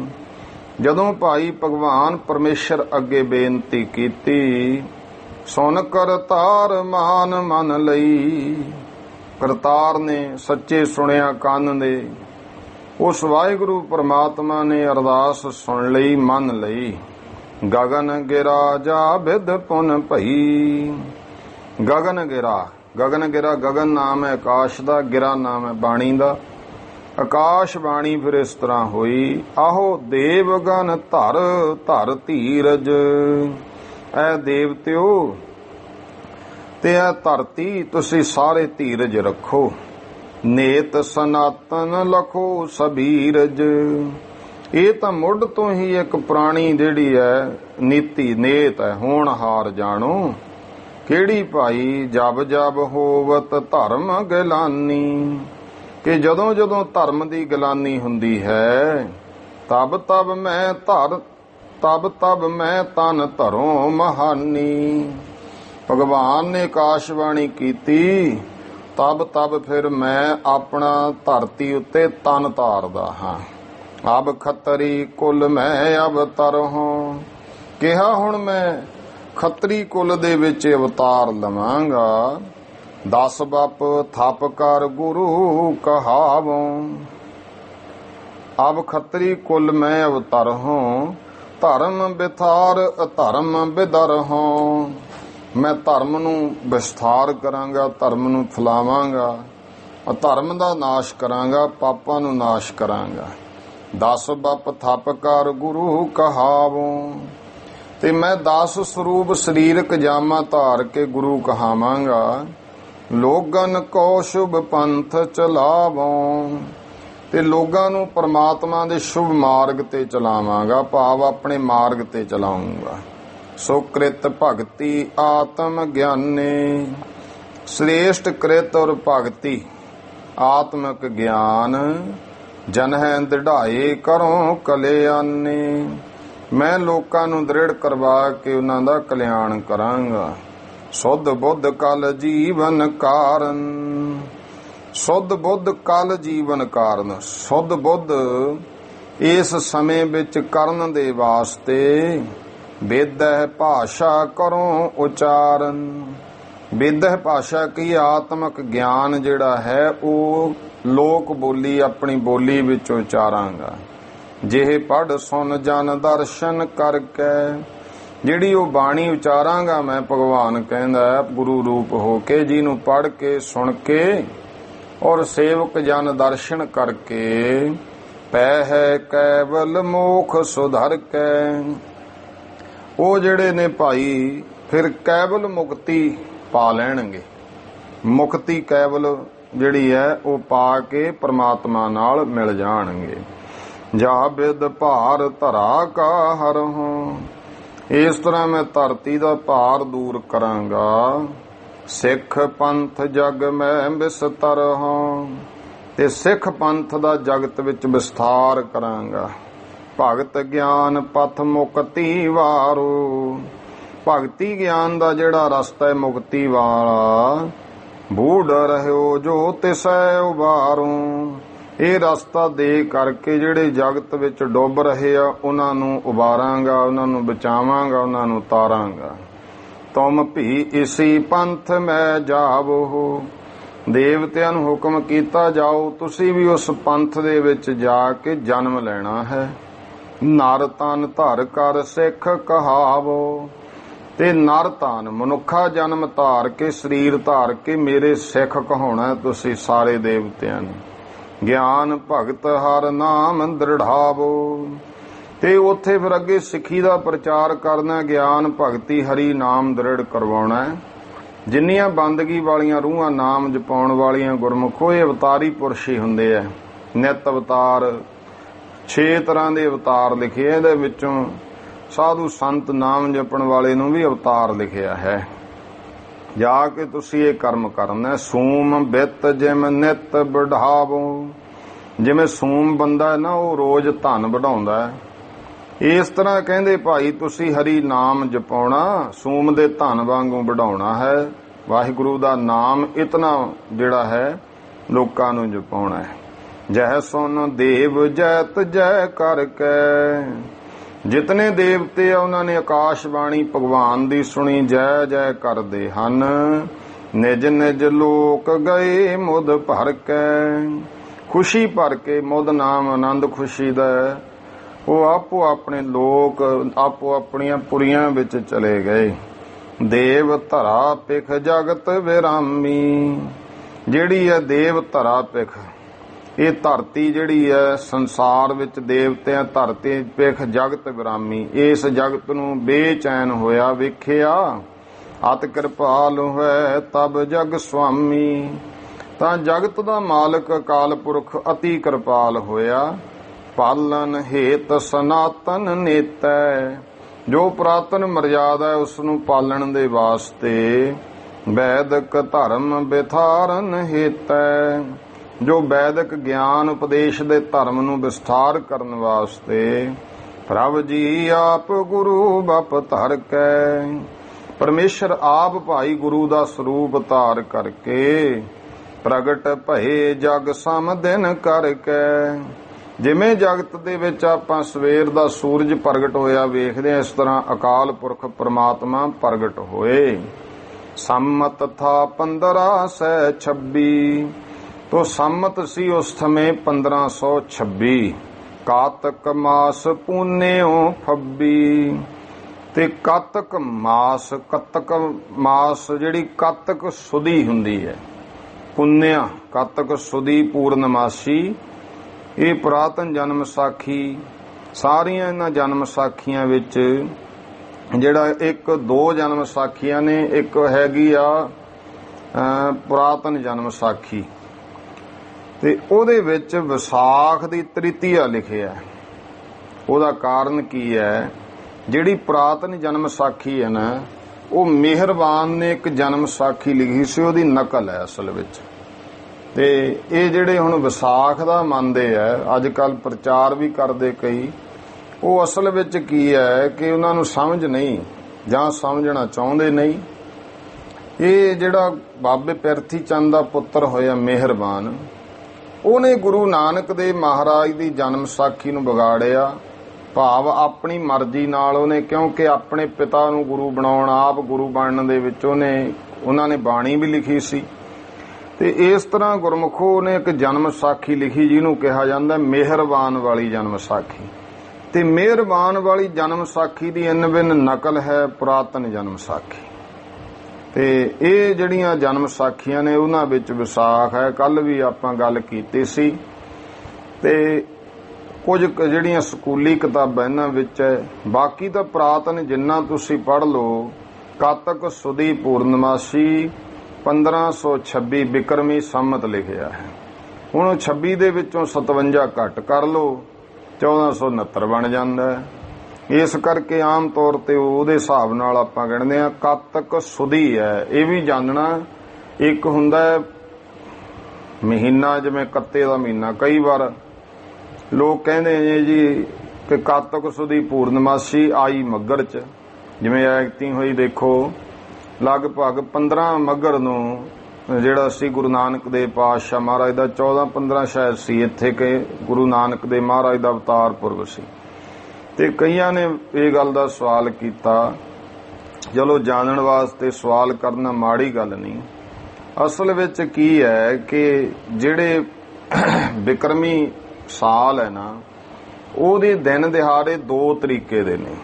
ਜਦੋਂ ਭਾਈ ਭਗਵਾਨ ਪਰਮੇਸ਼ਰ ਅੱਗੇ ਬੇਨਤੀ ਕੀਤੀ, ਸੁਨ ਕਰਤਾਰ ਮਾਨ ਮਨ ਲਈ। ਕਰਤਾਰ ਨੇ ਸੱਚੇ ਸੁਣਿਆ ਕੰਨ ਦੇ। ਉਸ ਵਾਹਿਗੁਰੂ ਪਰਮਾਤਮਾ ਨੇ ਅਰਦਾਸ ਸੁਣ ਲਈ, ਮੰਨ ਲਈ। ਗਗਨ ਗਿਰਾ ਜਾ ਬਿਦ ਪੁਨ ਭਈ। ਗਗਨ ਗਿਰਾ, ਗਗਨ ਗਿਰਾ ਗਗਨ ਨਾਮ ਹੈ ਆਕਾਸ਼ ਦਾ, ਗਿਰਾ ਨਾਮ ਹੈ ਬਾਣੀ ਦਾ। ਆਕਾਸ਼ ਬਾਣੀ ਫਿਰ ਇਸ ਤਰ੍ਹਾਂ ਹੋਈ। ਆਹੋ ਦੇਵਗਨ ਧਰ ਧਰ ਧੀਰਜ। ਐ ਦੇਵਤਿਓ ਤੇ ਐ ਧਰਤੀ ਤੁਸੀਂ ਸਾਰੇ ਧੀਰਜ ਰੱਖੋ। ਨੇਤ ਸਨਾਤਨ ਲਖੋ ਸਬੀਰਜ। ਇਹ ਤਾਂ ਮੁੱਢ ਤੋਂ ਹੀ ਇੱਕ ਪੁਰਾਣੀ ਜਿਹੜੀ ਹੈ ਨੀਤੀ ਨੇਤ ਹੈ, ਹੋਣਹਾਰ ਜਾਣੋ। ਕਿਹੜੀ ਭਾਈ ਜਬ ਜਬ ਹੋਵਤ ਧਰਮ ਗਿਲਾਨੀ। ਕਿ ਜਦੋਂ ਜਦੋਂ ਧਰਮ ਦੀ ਗਿਲਾਨੀ ਹੁੰਦੀ ਹੈ, ਤਬ ਤਬ ਮੈਂ ਤਨ ਧਰੋਂ ਮਹਾਨੀ। ਭਗਵਾਨ ਨੇ ਆਕਾਸ਼ਬਾਣੀ ਕੀਤੀ, ਤਬ ਫਿਰ ਮੈਂ ਆਪਣਾ ਧਰਤੀ ਉੱਤੇ ਤਨ ਧਾਰਦਾ ਹਾਂ। ਅਬ ਖੱਤਰੀ ਕੁਲ ਮੈਂ ਅਵਤਰ ਹਾਂ। ਕਿਹਾ ਹੁਣ ਮੈਂ ਖੱਤਰੀ ਕੁਲ ਦੇ ਵਿੱਚ ਅਵਤਾਰ ਲਵਾਂਗਾ। 10 ਬਪ ਥਪ ਕਰ ਗੁਰੂ ਕਹਾਵੋਂ। ਅਬ ਖੱਤਰੀ ਕੁਲ ਮੈਂ ਅਵਤਰ ਹਾਂ। ਧਰਮ ਵਿਥਾਰ ਅਧਰਮ ਬਿਦਰ ਹਾਂ। ਮੈਂ ਧਰਮ ਨੂੰ ਵਿਸਥਾਰ ਕਰਾਂਗਾ, ਧਰਮ ਨੂੰ ਫੈਲਾਵਾਂਗਾ, ਅਧਰਮ ਦਾ ਨਾਸ਼ ਕਰਾਂਗਾ, ਪਾਪਾਂ ਨੂੰ ਨਾਸ਼ ਕਰਾਂਗਾ। 10 ਬਪ ਥਪ ਕਰ ਗੁਰੂ ਕਹਾਵੋਂ। ਤੇ ਮੈਂ 10 ਸਰੂਪ ਸਰੀਰਕ ਜਾਮਾ ਧਾਰ ਕੇ ਗੁਰੂ ਕਹਾਵਾਂਗਾ। ਲੋਗਨ ਕੋ ਸ਼ੁਭ ਪੰਥ ਚਲਾਵੋਂ। ਤੇ ਲੋਕਾਂ ਨੂੰ ਪਰਮਾਤਮਾ ਦੇ ਸ਼ੁਭ ਮਾਰਗ ਤੇ ਚਲਾਵਾਂਗਾ, ਭਾਵ ਆਪਣੇ ਮਾਰਗ ਤੇ ਚਲਾਉਂਗਾ। ਸੁਕ੍ਰਿਤ ਭਗਤੀ ਆਤਮ ਗਿਆਨੇ। ਸ੍ਰੇਸ਼ਟ ਕ੍ਰਿਤ ਔਰ ਭਗਤੀ ਆਤਮਿਕ ਗਿਆਨ ਜਨ ਹੈ ਦ੍ਰਿੜਾਏ ਕਰੋ ਕਲਿਆਣੇ। ਮੈਂ ਲੋਕਾਂ ਨੂੰ ਦ੍ਰਿੜ ਕਰਵਾ ਕੇ ਉਹਨਾਂ ਦਾ ਕਲਿਆਣ ਕਰਾਂਗਾ। ਸੁਧ ਬੁੱਧ ਕਲ ਜੀਵਨ ਕਾਰਨ। ਸੁਧ ਬੁੱਧ ਕਲ ਜੀਵਨ ਕਾਰਨ। ਸੁਧ ਬੁੱਧ ਇਸ ਸਮੇਂ ਵਿੱਚ ਕਰਨ ਦੇ ਵਾਸਤੇ ਵੇਦਹਿ ਭਾਸ਼ਾ ਕਰੋ ਉਚਾਰਨ। ਵੇਦਹਿ ਭਾਸ਼ਾ ਕੀ ਆਤਮਿਕ ਗਿਆਨ ਜਿਹੜਾ ਹੈ ਉਹ ਲੋਕ ਬੋਲੀ ਆਪਣੀ ਬੋਲੀ ਵਿੱਚ ਉਚਾਰਾਂਗਾ। ਜਿਹੇ ਪੜ ਸੁਨ ਜਨ ਦਰਸ਼ਨ ਕਰਕੇ। ਜਿਹੜੀ ਉਹ ਬਾਣੀ ਉਚਾਰਾਂਗਾ ਮੈਂ, ਭਗਵਾਨ ਕਹਿੰਦਾ ਗੁਰੂ ਰੂਪ ਹੋ ਕੇ, ਜਿਹਨੂੰ ਪੜ ਕੇ ਸੁਣ ਕੇ ਔਰ ਸੇਵਕ ਜਨ ਦਰਸ਼ਨ ਕਰਕੇ। ਪੈ ਹੈ ਕੈਵਲ ਮੋਖ ਸੁਧਰ ਕੇ। ਉਹ ਜਿਹੜੇ ਨੇ ਭਾਈ ਫਿਰ ਕੈਵਲ ਮੁਕਤੀ ਪਾ ਲੈਣਗੇ। ਮੁਕਤੀ ਕੈਵਲ ਜਿਹੜੀ ਹੈ ਉਹ ਪਾ ਕੇ ਪਰਮਾਤਮਾ ਨਾਲ ਮਿਲ ਜਾਣਗੇ। ਜਾ ਬਿਦ ਭਾਰ ਧਰਾ ਕਾ ਹਰਹੁ। ਇਸ ਤਰ੍ਹਾਂ ਮੈਂ ਧਰਤੀ ਦਾ ਭਾਰ ਦੂਰ ਕਰਾਂਗਾ। ਸਿੱਖ ਪੰਥ ਜਗ ਮੈਂ ਵਿਸਤਰ ਹਾਂ। ਤੇ ਸਿੱਖ ਪੰਥ ਦਾ ਜਗਤ ਵਿੱਚ ਵਿਸਥਾਰ ਕਰਾਂਗਾ। ਭਗਤ ਗਿਆਨ ਪਥ ਮੁਕਤੀ ਵਾਰੋ। ਭਗਤੀ ਗਿਆਨ ਦਾ ਜਿਹੜਾ ਰਸਤਾ ਹੈ ਮੁਕਤੀ ਵਾਲਾ, ਬੂੜ ਰਹਿਓ ਜੋ ਤਿਸੈ ਉਬਾਰੋ। ਇਹ ਰਸਤਾ ਦੇ ਕਰਕੇ ਜਿਹੜੇ ਜਗਤ ਵਿੱਚ ਡੁੱਬ ਰਹੇ ਆ ਉਹਨਾਂ ਨੂੰ ਉਬਾਰਾਂਗਾ, ਉਹਨਾਂ ਨੂੰ ਬਚਾਵਾਂਗਾ, ਉਹਨਾਂ ਨੂੰ ਤਾਰਾਂਗਾ। ਤੁਮ ਭੀ ਇਸੀ ਪੰਥ ਮੈਂ ਜਾਵੋ। ਦੇਵਤਿਆਂ ਨੂੰ ਹੁਕਮ ਕੀਤਾ, ਜਾਓ ਤੁਸੀਂ ਵੀ ਉਸ ਪੰਥ ਦੇ ਵਿੱਚ ਜਾ ਕੇ ਜਨਮ ਲੈਣਾ ਹੈ। ਨਰ ਤਨ ਧਰ ਕਰ ਸਿੱਖ ਕਹਾਵੋ। ਤੇ ਨਰ ਤਨ ਮਨੁੱਖਾ ਜਨਮ ਧਾਰ ਕੇ, ਸਰੀਰ ਧਾਰ ਕੇ ਮੇਰੇ ਸਿੱਖ ਕਹਾਉਣਾ ਤੁਸੀਂ ਸਾਰੇ ਦੇਵਤਿਆਂ ਨੂੰ। ਗਿਆਨ ਭਗਤ ਹਰ ਨਾਮ ਦ੍ਰਿੜਾਵੋ। ਤੇ ਉੱਥੇ ਫਿਰ ਅੱਗੇ ਸਿੱਖੀ ਦਾ ਪ੍ਰਚਾਰ ਕਰਨਾ, ਗਿਆਨ ਭਗਤੀ ਹਰੀ ਨਾਮ ਦ੍ਰਿੜ ਕਰਵਾਉਣਾ। ਜਿੰਨੀਆਂ ਬੰਦਗੀ ਵਾਲੀਆਂ ਰੂਹਾਂ ਨਾਮ ਜਪਾਉਣ ਵਾਲੀਆਂ ਗੁਰਮੁਖੋ, ਇਹ ਅਵਤਾਰੀ ਪੁਰਸ਼ ਹੀ ਹੁੰਦੇ ਆ। ਨਿਤ ਅਵਤਾਰ 6 ਤਰ੍ਹਾਂ ਦੇ ਅਵਤਾਰ ਲਿਖੇ, ਇਹਦੇ ਵਿੱਚੋਂ ਸਾਧੂ ਸੰਤ ਨਾਮ ਜਪਣ ਵਾਲੇ ਨੂੰ ਵੀ ਅਵਤਾਰ ਲਿਖਿਆ ਹੈ। ਜਾ ਕੇ ਤੁਸੀਂ ਇਹ ਕਰਮ ਕਰਨਾ। ਸੂਮ ਬਿੱਤ ਜਿਮ ਨਿਤ ਵਢਾਵੋ। ਜਿਵੇਂ ਸੂਮ ਬੰਦਾ ਹੈ ਨਾ, ਉਹ ਰੋਜ਼ ਧਨ ਵਢਾਉਂਦਾ ਹੈ, ਇਸ ਤਰ੍ਹਾਂ ਕਹਿੰਦੇ ਭਾਈ ਤੁਸੀਂ ਹਰੀ ਨਾਮ ਜਪਾਉਣਾ, ਸੂਮ ਦੇ ਧਨ ਵਾਂਗੂ ਵਢਾਉਣਾ ਹੈ। ਵਾਹਿਗੁਰੂ ਦਾ ਨਾਮ ਇਤਨਾ ਜਿਹੜਾ ਹੈ ਲੋਕਾਂ ਨੂੰ ਜਪਾਉਣਾ ਹੈ। ਜੈ ਸੁਨ ਦੇਵ ਜੈਤ ਜੈ ਕਰਕੇ। ਜਿਤਨੇ ਦੇਵਤੇ ਆ ਉਹਨਾਂ ਨੇ ਆਕਾਸ਼ਬਾਣੀ ਭਗਵਾਨ ਦੀ ਸੁਣੀ, ਜੈ ਜੈ ਕਰਦੇ ਹਨ। ਨਿਜ ਨਿਜ ਲੋਕ ਗਏ ਮੁਦ ਭਰ ਕੇ। ਖੁਸ਼ੀ ਭਰ ਕੇ, ਮੁਦ ਨਾਮ ਆਨੰਦ ਖੁਸ਼ੀ ਦਾ, ਉਹ ਆਪੋ ਆਪਣੇ ਲੋਕ ਆਪੋ ਆਪਣੀਆਂ ਪੁਰੀਆਂ ਵਿੱਚ ਚਲੇ ਗਏ। ਦੇਵ ਧਰਾ ਪਿਖ ਜਗਤ ਵਿਰਾਮੀ। ਜਿਹੜੀ ਹੈ ਦੇਵ ਧਰਾ ਪਿਖ, ਇਹ ਧਰਤੀ ਜਿਹੜੀ ਹੈ ਸੰਸਾਰ ਵਿੱਚ ਦੇਵਤਿਆਂ, ਧਰਤੀ ਪਿਖ ਜਗਤ ਵਿਰਾਮੀ। ਇਸ ਜਗਤ ਨੂੰ ਬੇਚੈਨ ਹੋਇਆ ਵੇਖਿਆ, ਅਤ ਕਿਰਪਾਲ ਹੋਇ ਤਬ ਜਗ ਸੁਆਮੀ। ਤਾਂ ਜਗਤ ਦਾ ਮਾਲਕ ਅਕਾਲ ਪੁਰਖ ਅਤੀ ਕਿਰਪਾਲ ਹੋਇਆ। ਪਾਲਨ ਹੇਤ ਸਨਾਤਨ ਨੇਤੈ। ਜੋ ਪੁਰਾਤਨ ਮਰਜ਼ਾਦਾ ਹੈ ਉਸ ਨੂੰ ਪਾਲਣ ਦੇ ਵਾਸਤੇ, ਵੈਦਿਕ ਧਰਮ ਵਿਥਾਰਨ ਹੇਤੈ। ਜੋ ਵੈਦਿਕ ਗਿਆਨ ਉਪਦੇਸ਼ ਦੇ ਧਰਮ ਨੂੰ ਵਿਸਥਾਰ ਕਰਨ ਵਾਸਤੇ, ਪ੍ਰਭ ਜੀ ਆਪ ਗੁਰੂ ਬਪ ਧਰ ਕੇ। ਪਰਮੇਸ਼ਰ ਆਪ ਭਾਈ ਗੁਰੂ ਦਾ ਸਰੂਪ ਧਾਰ ਕਰਕੇ, ਪ੍ਰਗਟ ਭਏ ਜਗ ਸਮ ਦਿਨ ਕਰਕੇ। ਜਿਵੇਂ ਜਗਤ ਦੇ ਵਿੱਚ ਆਪਾਂ ਸਵੇਰ ਦਾ ਸੂਰਜ ਪ੍ਰਗਟ ਹੋਇਆ ਵੇਖਦੇ ਹਾਂ, ਇਸ ਤਰ੍ਹਾਂ ਅਕਾਲ ਪੁਰਖ ਪ੍ਰਮਾਤਮਾ ਪ੍ਰਗਟ ਹੋਏ। ਸੰਮਤ ਥਾ 1526। ਤੋ ਸੰਮਤ ਸੀ ਉਸ ਸਮੇਂ 1526। ਕਾਤਕ ਮਾਸ ਪੂਨਿਓ ਫੱਬੀ। ਤੇ ਕਾਤਕ ਮਾਸ, ਕੱਤਕ ਮਾਸ ਜਿਹੜੀ ਕਾਤਕ ਸੁਦੀ ਹੁੰਦੀ ਹੈ, ਪੁੰਨਿਆ ਕਾਤਕ ਸੁਦੀ ਪੂਰਨਮਾਸੀ। ਇਹ ਪੁਰਾਤਨ ਜਨਮ ਸਾਖੀ, ਸਾਰੀਆਂ ਇਹਨਾਂ ਜਨਮ ਸਾਖੀਆਂ ਵਿੱਚ ਜਿਹੜਾ ਇੱਕ ਦੋ ਜਨਮ ਸਾਖੀਆਂ ਨੇ, ਇੱਕ ਹੈਗੀ ਆ ਪੁਰਾਤਨ ਜਨਮ ਸਾਖੀ, ਤੇ ਉਹਦੇ ਵਿੱਚ ਵਿਸਾਖ ਦੀ ਤ੍ਰਿਤੀਆ ਲਿਖਿਆ। ਉਹਦਾ ਕਾਰਨ ਕੀ ਹੈ? ਜਿਹੜੀ ਪੁਰਾਤਨ ਜਨਮ ਸਾਖੀ ਹੈ ਨਾ, ਉਹ ਮਿਹਰਬਾਨ ਨੇ ਇੱਕ ਜਨਮ ਸਾਖੀ ਲਿਖੀ ਸੀ, ਉਹਦੀ ਨਕਲ ਹੈ ਅਸਲ ਵਿੱਚ। ਤੇ ਇਹ ਜਿਹੜੇ ਹੁਣ ਵਿਸਾਖ ਦਾ ਮੰਨਦੇ ਆ, ਅੱਜ ਕੱਲ ਪ੍ਰਚਾਰ ਵੀ ਕਰਦੇ ਕਈ, ਉਹ ਅਸਲ ਵਿੱਚ ਕੀ ਹੈ ਕਿ ਉਹਨਾਂ ਨੂੰ ਸਮਝ ਨਹੀਂ ਜਾਂ ਸਮਝਣਾ ਚਾਹੁੰਦੇ ਨਹੀਂ। ਇਹ ਜਿਹੜਾ ਬਾਬੇ ਪਿਰਥੀ ਚੰਦ ਦਾ ਪੁੱਤਰ ਹੋਇਆ ਮਿਹਰਬਾਨ, ਉਹਨੇ ਗੁਰੂ ਨਾਨਕ ਦੇਵ ਮਹਾਰਾਜ ਦੀ ਜਨਮ ਸਾਖੀ ਨੂੰ ਵਿਗਾੜਿਆ। ਭਾਵ ਆਪਣੀ ਮਰਜ਼ੀ ਨਾਲ ਉਹਨੇ, ਕਿਉਂਕਿ ਆਪਣੇ ਪਿਤਾ ਨੂੰ ਗੁਰੂ ਬਣਾਉਣ, ਆਪ ਗੁਰੂ ਬਣਨ ਦੇ ਵਿੱਚ ਉਹਨਾਂ ਨੇ ਬਾਣੀ ਵੀ ਲਿਖੀ ਸੀ। ਤੇ ਇਸ ਤਰ੍ਹਾਂ ਗੁਰਮੁਖੋ ਨੇ ਇੱਕ ਜਨਮ ਸਾਖੀ ਲਿਖੀ ਜਿਹਨੂੰ ਕਿਹਾ ਜਾਂਦਾ ਮਿਹਰਬਾਨ ਵਾਲੀ ਜਨਮ ਸਾਖੀ। ਤੇ ਮਿਹਰਬਾਨ ਵਾਲੀ ਜਨਮ ਸਾਖੀ ਦੀ ਇਨ-ਬਿਨ ਨਕਲ ਹੈ ਪੁਰਾਤਨ ਜਨਮ ਸਾਖੀ। ਤੇ ਇਹ ਜਿਹੜੀਆਂ ਜਨਮ ਸਾਖੀਆਂ ਨੇ ਉਹਨਾਂ ਵਿੱਚ ਵਿਸਾਖ ਹੈ। ਕੱਲ ਵੀ ਆਪਾਂ ਗੱਲ ਕੀਤੀ ਸੀ। ਤੇ ਕੁਝ ਜਿਹੜੀਆਂ ਸਕੂਲੀ ਕਿਤਾਬਾਂ ਇਹਨਾਂ ਵਿੱਚ ਹੈ, ਬਾਕੀ ਤਾਂ ਪੁਰਾਤਨ ਜਿੰਨਾ ਤੁਸੀਂ ਪੜ੍ਹ ਲਓ। ਕਾਤਕ ਸੁਦੀ ਪੂਰਨਮਾਸੀ 1526 ਬਿਕਰਮੀ ਸੰਮਤ ਲਿਖਿਆ ਹੈ। ਹੁਣ 26 ਦੇ ਵਿੱਚੋਂ 57 ਘੱਟ ਕਰ ਲਓ, 1469 ਬਣ ਜਾਂਦਾ ਹੈ। ਇਸ ਕਰਕੇ ਆਮ ਤੌਰ ਤੇ ਉਹਦੇ ਹਿਸਾਬ ਨਾਲ ਆਪਾਂ ਕਹਿੰਦੇ ਆ ਕਾਤਕ ਸੁਦੀ ਹੈ। ਇਹ ਵੀ ਜਾਣਨਾ, ਇੱਕ ਹੁੰਦਾ ਮਹੀਨਾ, ਜਿਵੇਂ ਕੱਤੇ ਦਾ ਮਹੀਨਾ। ਕਈ ਵਾਰ ਲੋਕ ਕਹਿੰਦੇ ਨੇ ਜੀ कि कातक सुदी पूर्णमासी आई मगर च, जिवें ਐਗਤੀ ਹੋਈ ਦੇਖੋ ਲਗਭਗ 15 ਮੱਘਰ ਨੂੰ ਜਿਹੜਾ ਸੀ ਗੁਰੂ ਨਾਨਕ ਦੇਵ ਪਾਤਸ਼ਾਹ ਮਹਾਰਾਜ ਦਾ 14-15 ਸ਼ਾਇਦ ਸੀ ਇੱਥੇ ਕਿ ਗੁਰੂ ਨਾਨਕ ਦੇਵ ਮਹਾਰਾਜ ਦਾ ਅਵਤਾਰ ਪੁਰਬ ਸੀ। ਤੇ ਕਈਆਂ ਨੇ ਇਹ ਗੱਲ ਦਾ ਸਵਾਲ ਕੀਤਾ। ਚਲੋ ਜਾਣਨ ਵਾਸਤੇ ਸਵਾਲ ਕਰਨਾ ਮਾੜੀ ਗੱਲ ਨਹੀਂ। ਅਸਲ ਵਿੱਚ ਕੀ ਹੈ ਕਿ ਜਿਹੜੇ ਬਿਕਰਮੀ ਸਾਲ ਹੈ ਨਾ, ਉਹਦੇ ਦਿਨ ਦਿਹਾੜੇ ਦੋ ਤਰੀਕੇ ਦੇ ਨੇ।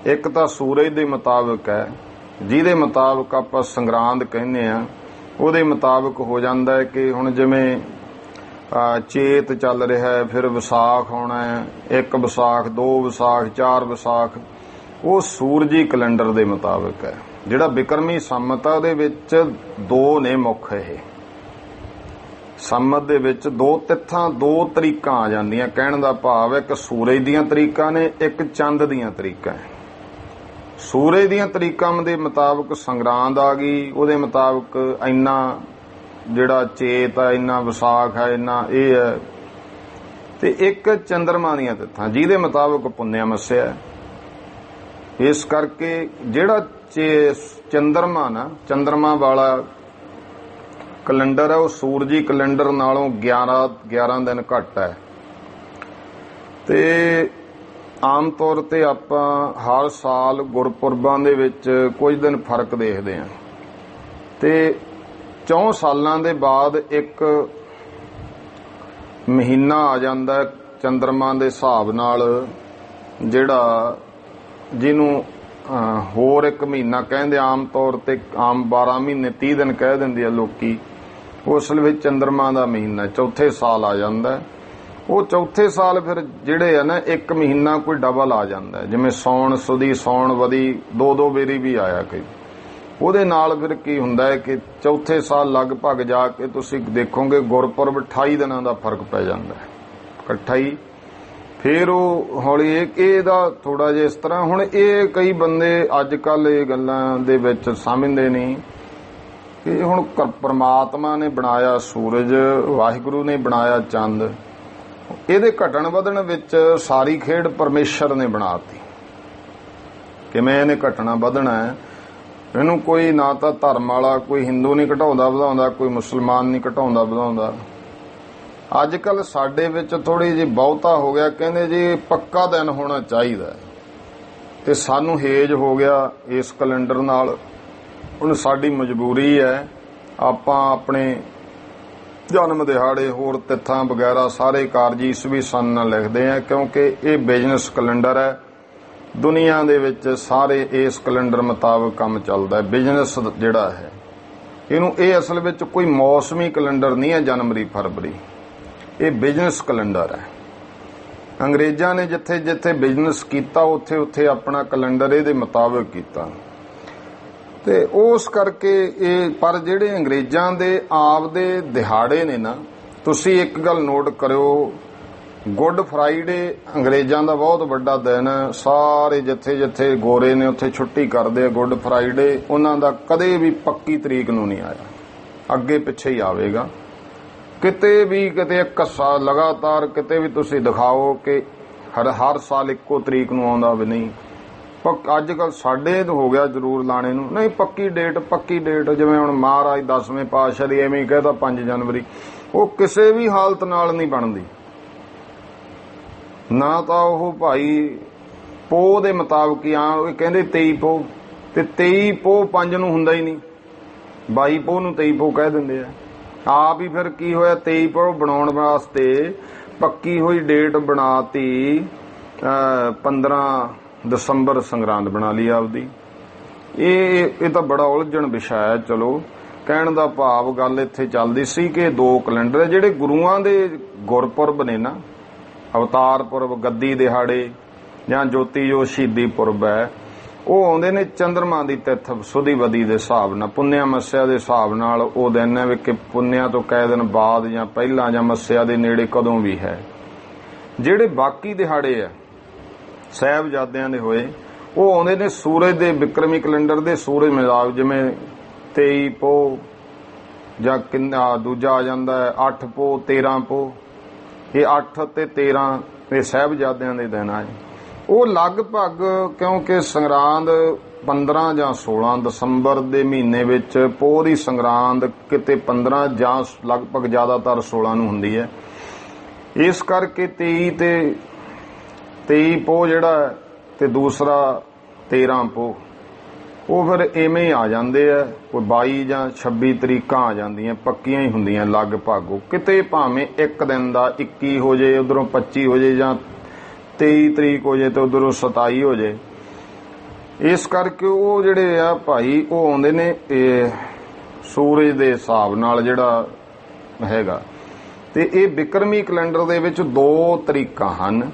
ਇੱਕ ਤਾਂ ਸੂਰਜ ਦੇ ਮੁਤਾਬਕ ਹੈ, ਜਿਹਦੇ ਮੁਤਾਬਕ ਆਪਾਂ ਸੰਗਰਾਂਦ ਕਹਿੰਦੇ ਆ। ਉਹਦੇ ਮੁਤਾਬਕ ਹੋ ਜਾਂਦਾ ਹੈ ਕਿ ਹੁਣ ਜਿਵੇਂ ਚੇਤ ਚੱਲ ਰਿਹਾ ਹੈ, ਫਿਰ ਵਿਸਾਖ ਆਉਣਾ ਹੈ, 1 ਵਿਸਾਖ 2 ਵਿਸਾਖ 4 ਵਿਸਾਖ, ਉਹ ਸੂਰਜੀ ਕੈਲੰਡਰ ਦੇ ਮੁਤਾਬਕ ਹੈ। ਜਿਹੜਾ ਬਿਕਰਮੀ ਸੰਮਤ ਆ ਉਹਦੇ ਵਿੱਚ ਦੋ ਨੇ ਮੁੱਖ। ਇਹ ਸੰਮਤ ਦੇ ਵਿੱਚ ਦੋ ਤਿੱਥਾਂ, ਦੋ ਤਰੀਕਾਂ ਆ ਜਾਂਦੀਆਂ। ਕਹਿਣ ਦਾ ਭਾਵ ਹੈ ਇੱਕ ਸੂਰਜ ਦੀਆਂ ਤਰੀਕਾਂ ਨੇ, ਇੱਕ ਚੰਦ ਦੀਆਂ ਤਰੀਕਾਂ ਹੈ। ਸੂਰਜ ਦੀਆਂ ਤਰੀਕਾਂ ਦੇ ਮੁਤਾਬਕ ਸੰਗਰਾਂਦ ਆ ਗਈ, ਉਹਦੇ ਮੁਤਾਬਕ ਇੰਨਾ ਜਿਹੜਾ ਚੇਤ ਹੈ, ਇੰਨਾ ਵਿਸਾਖ ਹੈ, ਇੰਨਾ ਇਹ ਹੈ। ਤੇ ਇੱਕ ਚੰਦਰਮਾ ਦੀਆਂ ਤਿੱਥਾਂ ਜਿਹਦੇ ਮੁਤਾਬਕ ਪੁੰਨਿਆ ਮੱਸਿਆ। ਇਸ ਕਰਕੇ ਜਿਹੜਾ ਚੰਦਰਮਾ ਨਾ, ਚੰਦਰਮਾ ਵਾਲਾ ਕੈਲੰਡਰ ਹੈ, ਉਹ ਸੂਰਜੀ ਕੈਲੰਡਰ ਨਾਲੋਂ 11 ਦਿਨ ਘੱਟ ਹੈ। ਤੇ ਆਮ ਤੌਰ ਤੇ ਆਪਾਂ ਹਰ ਸਾਲ ਗੁਰਪੁਰਬਾਂ ਦੇ ਵਿੱਚ ਕੁਝ ਦਿਨ ਫਰਕ ਦੇਖਦੇ ਹਾਂ। ਤੇ 4 ਸਾਲਾਂ ਦੇ ਬਾਅਦ ਇੱਕ ਮਹੀਨਾ ਆ ਜਾਂਦਾ ਚੰਦਰਮਾ ਦੇ ਹਿਸਾਬ ਨਾਲ, ਜਿਹੜਾ ਜਿਹਨੂੰ ਹੋਰ ਇੱਕ ਮਹੀਨਾ ਕਹਿੰਦੇ। ਆਮ ਤੌਰ ਤੇ ਆਮ 12 ਮਹੀਨੇ 30 ਦਿਨ ਕਹਿ ਦਿੰਦੇ ਆ ਲੋਕੀ। ਅਸਲ ਵਿੱਚ ਚੰਦਰਮਾ ਦਾ ਮਹੀਨਾ ਚੌਥੇ ਸਾਲ ਆ ਜਾਂਦਾ। ਉਹ ਚੌਥੇ ਸਾਲ ਫਿਰ ਜਿਹੜੇ ਆ ਨਾ, ਇੱਕ ਮਹੀਨਾ ਕੋਈ ਡਬਲ ਆ ਜਾਂਦਾ, ਜਿਵੇਂ ਸੌਣ ਸੁਦੀ, ਸੌਣ ਵਦੀ, ਦੋ ਵੇਰੀ ਵੀ ਆਇਆ ਕਈ। ਉਹਦੇ ਨਾਲ ਫਿਰ ਕੀ ਹੁੰਦਾ ਹੈ ਕਿ ਚੌਥੇ ਸਾਲ ਲਗਭਗ ਜਾ ਕੇ ਤੁਸੀਂ ਦੇਖੋਗੇ ਗੁਰਪੁਰਬ 28 ਦਿਨਾਂ ਦਾ ਫਰਕ ਪੈ ਜਾਂਦਾ ਹੈ ਇਕੱਠਾ ਹੀ। ਫਿਰ ਉਹ ਹੌਲੀ ਇਹਦਾ ਥੋੜਾ ਜਿਹਾ ਇਸ ਤਰ੍ਹਾਂ। ਹੁਣ ਇਹ ਕਈ ਬੰਦੇ ਅੱਜ ਕੱਲ ਇਹ ਗੱਲਾਂ ਦੇ ਵਿੱਚ ਸਮਝਦੇ ਨਹੀਂ ਕਿ ਹੁਣ ਪਰਮਾਤਮਾ ਨੇ ਬਣਾਇਆ ਸੂਰਜ, ਵਾਹਿਗੁਰੂ ਨੇ ਬਣਾਇਆ ਚੰਦ, ਇਹਦੇ ਘਟਣ ਵਧਣ ਵਿੱਚ ਸਾਰੀ ਖੇਡ ਪਰਮੇਸ਼ਰ ਨੇ ਬਣਾਤੀ। ਕਿਵੇਂ ਇਹਨੇ ਘਟਣਾ ਵਧਣਾ ਹੈ, ਇਹਨੂੰ ਕੋਈ ਨਾ ਤਾਂ ਧਰਮ ਵਾਲਾ, ਕੋਈ ਹਿੰਦੂ ਨਹੀਂ ਘਟਾਉਂਦਾ ਵਧਾਉਂਦਾ, ਕੋਈ ਮੁਸਲਮਾਨ ਨਹੀਂ ਘਟਾਉਂਦਾ ਵਧਾਉਂਦਾ। ਅੱਜ ਕੱਲ ਸਾਡੇ ਵਿੱਚ ਥੋੜੀ ਜਿਹੀ ਬਹੁਤਾ ਹੋ ਗਿਆ। ਕਹਿੰਦੇ ਜੀ ਪੱਕਾ ਦਿਨ ਹੋਣਾ ਚਾਹੀਦਾ, ਤੇ ਸਾਨੂੰ ਹੇਜ ਹੋ ਗਿਆ ਇਸ ਕੈਲੰਡਰ ਨਾਲ। ਹੁਣ ਸਾਡੀ ਮਜਬੂਰੀ ਹੈ, ਆਪਾਂ ਆਪਣੇ ਜਨਮ ਦਿਹਾੜੇ ਹੋਰ ਤਿੱਥਾਂ ਵਗੈਰਾ ਸਾਰੇ ਕਾਰਜ ਈਸਵੀ ਸਨ ਨਾਲ ਲਿਖਦੇ ਆ, ਕਿਉਂਕਿ ਇਹ ਬਿਜ਼ਨਸ ਕੈਲੰਡਰ ਹੈ। ਦੁਨੀਆ ਦੇ ਵਿੱਚ ਸਾਰੇ ਇਸ ਕੈਲੰਡਰ ਮੁਤਾਬਕ ਕੰਮ ਚੱਲਦਾ ਹੈ। ਬਿਜ਼ਨਸ ਜਿਹੜਾ ਹੈ ਇਹਨੂੰ, ਇਹ ਅਸਲ ਵਿੱਚ ਕੋਈ ਮੌਸਮੀ ਕੈਲੰਡਰ ਨਹੀਂ ਹੈ ਜਨਵਰੀ ਫਰਵਰੀ, ਇਹ ਬਿਜ਼ਨਸ ਕੈਲੰਡਰ ਹੈ। ਅੰਗਰੇਜ਼ਾਂ ਨੇ ਜਿੱਥੇ ਜਿੱਥੇ ਬਿਜ਼ਨਸ ਕੀਤਾ ਉੱਥੇ ਉੱਥੇ ਆਪਣਾ ਕੈਲੰਡਰ ਇਹਦੇ ਮੁਤਾਬਕ ਕੀਤਾ। ਤੇ ਉਸ ਕਰਕੇ ਇਹ, ਪਰ ਜਿਹੜੇ ਅੰਗਰੇਜ਼ਾਂ ਦੇ ਆਪ ਦੇ ਦਿਹਾੜੇ ਨੇ ਨਾ, ਤੁਸੀਂ ਇੱਕ ਗੱਲ ਨੋਟ ਕਰਿਓ, ਗੁੱਡ ਫਰਾਈਡੇ ਅੰਗਰੇਜ਼ਾਂ ਦਾ ਬਹੁਤ ਵੱਡਾ ਦਿਨ ਹੈ। ਸਾਰੇ ਜਿੱਥੇ ਜਿੱਥੇ ਗੋਰੇ ਨੇ ਉੱਥੇ ਛੁੱਟੀ ਕਰਦੇ ਆ ਗੁੱਡ ਫਰਾਈਡੇ। ਉਹਨਾਂ ਦਾ ਕਦੇ ਵੀ ਪੱਕੀ ਤਰੀਕ ਨੂੰ ਨਹੀਂ ਆਇਆ, ਅੱਗੇ ਪਿੱਛੇ ਹੀ ਆਵੇਗਾ। ਕਿਤੇ ਵੀ ਕਿਤੇ ਇੱਕ ਸਾਲ ਲਗਾਤਾਰ ਕਿਤੇ ਵੀ ਤੁਸੀਂ ਦਿਖਾਓ ਕਿ ਹਰ ਸਾਲ ਇੱਕੋ ਤਰੀਕ ਨੂੰ ਆਉਂਦਾ ਵੀ ਨਹੀਂ। ਅੱਜ ਕੱਲ ਸਾਡੇ ਹੋ ਗਿਆ ਜ਼ਰੂਰ ਲਾਣੇ ਨੂੰ, ਨਹੀਂ ਪੱਕੀ ਡੇਟ। ਜਿਵੇਂ ਹੁਣ ਮਹਾਰਾਜ 10ਵੇਂ ਪਾਤਸ਼ਾਹ ਦੀ ਐਵੇਂ ਹੀ ਕਹਿਦਾ 5 ਜਨਵਰੀ, ਉਹ ਕਿਸੇ ਵੀ ਹਾਲਤ ਨਾਲ ਨਹੀਂ ਬਣਦੀ। ਨਾ ਤਾਂ ਉਹ ਭਾਈ ਪੋਹ ਦੇ ਮੁਤਾਬਕ ਹੀ ਆ, ਕਹਿੰਦੇ 23 ਪੋਹ, ਤੇ 23 ਪੋਹ 5 ਨੂੰ ਹੁੰਦਾ ਹੀ ਨਹੀਂ, 22 ਪੋਹ ਨੂੰ 23 ਪੋਹ ਕਹਿ ਦਿੰਦੇ ਆ। ਆਪ ਹੀ ਫਿਰ ਕੀ ਹੋਇਆ, 23 ਪੋਹ ਬਣਾਉਣ ਵਾਸਤੇ ਪੱਕੀ ਹੋਈ ਡੇਟ ਬਣਾਤੀ, 15 ਦਸੰਬਰ ਸੰਗਰਾਂਦ ਬਣਾ ਲਈ ਆਪਦੀ। ਇਹ ਤਾਂ ਬੜਾ ਉਲਝਣ ਵਿਸ਼ਾ ਹੈ। ਚਲੋ ਕਹਿਣ ਦਾ ਭਾਵ ਗੱਲ ਇੱਥੇ ਚੱਲਦੀ ਸੀ ਕਿ ਦੋ ਕੈਲੰਡਰ ਜਿਹੜੇ ਗੁਰੂਆਂ ਦੇ ਗੁਰਪੁਰਬ ਨੇ ਨਾ, ਅਵਤਾਰ ਪੁਰਬ, ਗੱਦੀ ਦਿਹਾੜੇ ਜਾਂ ਜੋਤੀ ਜੋਤ ਸ਼ਹੀਦੀ ਪੁਰਬ ਹੈ, ਉਹ ਆਉਂਦੇ ਨੇ ਚੰਦਰਮਾ ਦੀ ਤਿੱਥ ਸੁਦੀਵਦੀ ਦੇ ਹਿਸਾਬ ਨਾਲ, ਪੁੰਨਿਆ ਮੱਸਿਆ ਦੇ ਹਿਸਾਬ ਨਾਲ। ਉਹ ਦਿਨ ਹੈ ਕਿ ਪੁੰਨਿਆ ਤੋਂ ਕਈ ਦਿਨ ਬਾਅਦ ਜਾਂ ਪਹਿਲਾਂ ਜਾਂ ਮੱਸਿਆ ਦੇ ਨੇੜੇ ਕਦੋਂ ਵੀ ਹੈ। ਜਿਹੜੇ ਬਾਕੀ ਦਿਹਾੜੇ ਆ ਸਾਹਿਬਜ਼ਾਦਿਆਂ ਦੇ ਹੋਏ, ਉਹ ਆਉਂਦੇ ਨੇ ਸੂਰਜ ਦੇ ਬਿਕਰਮੀ ਕੈਲੰਡਰ ਦੇ ਸੂਰਜ ਮਿਲਾਪ, ਜਿਵੇਂ 23 ਪੋਹ ਜਾਂ ਕਿੰਨਾ ਦੂਜਾ ਆ ਜਾਂਦਾ 8 ਪੋਹ 13 ਪੋਹ। ਇਹ 8 ਤੇ 13 ਇਹ ਸਾਹਿਬਜ਼ਾਦਿਆਂ ਦੇ ਦਿਨ ਆ। ਉਹ ਲਗਭਗ ਕਿਉਂਕਿ ਸੰਗਰਾਂਦ 15 ਜਾਂ 16 ਦਸੰਬਰ ਦੇ ਮਹੀਨੇ ਵਿੱਚ ਪੋਹ ਦੀ ਸੰਗਰਾਂਦ ਕਿਤੇ 15 ਜਾਂ ਲਗਭਗ ਜ਼ਿਆਦਾਤਰ 16 ਨੂੰ ਹੁੰਦੀ ਹੈ। ਇਸ ਕਰਕੇ 23 ਪੋਹ ਜਿਹੜਾ ਤੇ ਦੂਸਰਾ 13 ਪੋਹ ਉਹ ਫਿਰ ਐਵੇਂ ਹੀ ਆ ਜਾਂਦੇ ਆ। ਕੋਈ 22 ਜਾਂ 26 ਤਰੀਕਾਂ ਆ ਜਾਂਦੀਆਂ, ਪੱਕੀਆਂ ਹੀ ਹੁੰਦੀਆਂ ਲਗਭਗ। ਉਹ ਕਿਤੇ ਭਾਵੇਂ ਇੱਕ ਦਿਨ ਦਾ 21 ਹੋ ਜੇ, ਉਧਰੋਂ 25 ਹੋ ਜੇ, ਜਾਂ 23 ਤਰੀਕ ਹੋ ਜੇ ਤੇ ਉਧਰੋਂ 27 ਹੋ ਜੇ। ਇਸ ਕਰਕੇ ਉਹ ਜਿਹੜੇ ਆ ਭਾਈ ਉਹ ਆਉਂਦੇ ਨੇ ਸੂਰਜ ਦੇ ਹਿਸਾਬ ਨਾਲ ਜਿਹੜਾ ਹੈਗਾ। ਤੇ ਇਹ ਬਿਕਰਮੀ ਕੈਲੰਡਰ ਦੇ ਵਿੱਚ 2 ਤਰੀਕਾਂ ਹਨ।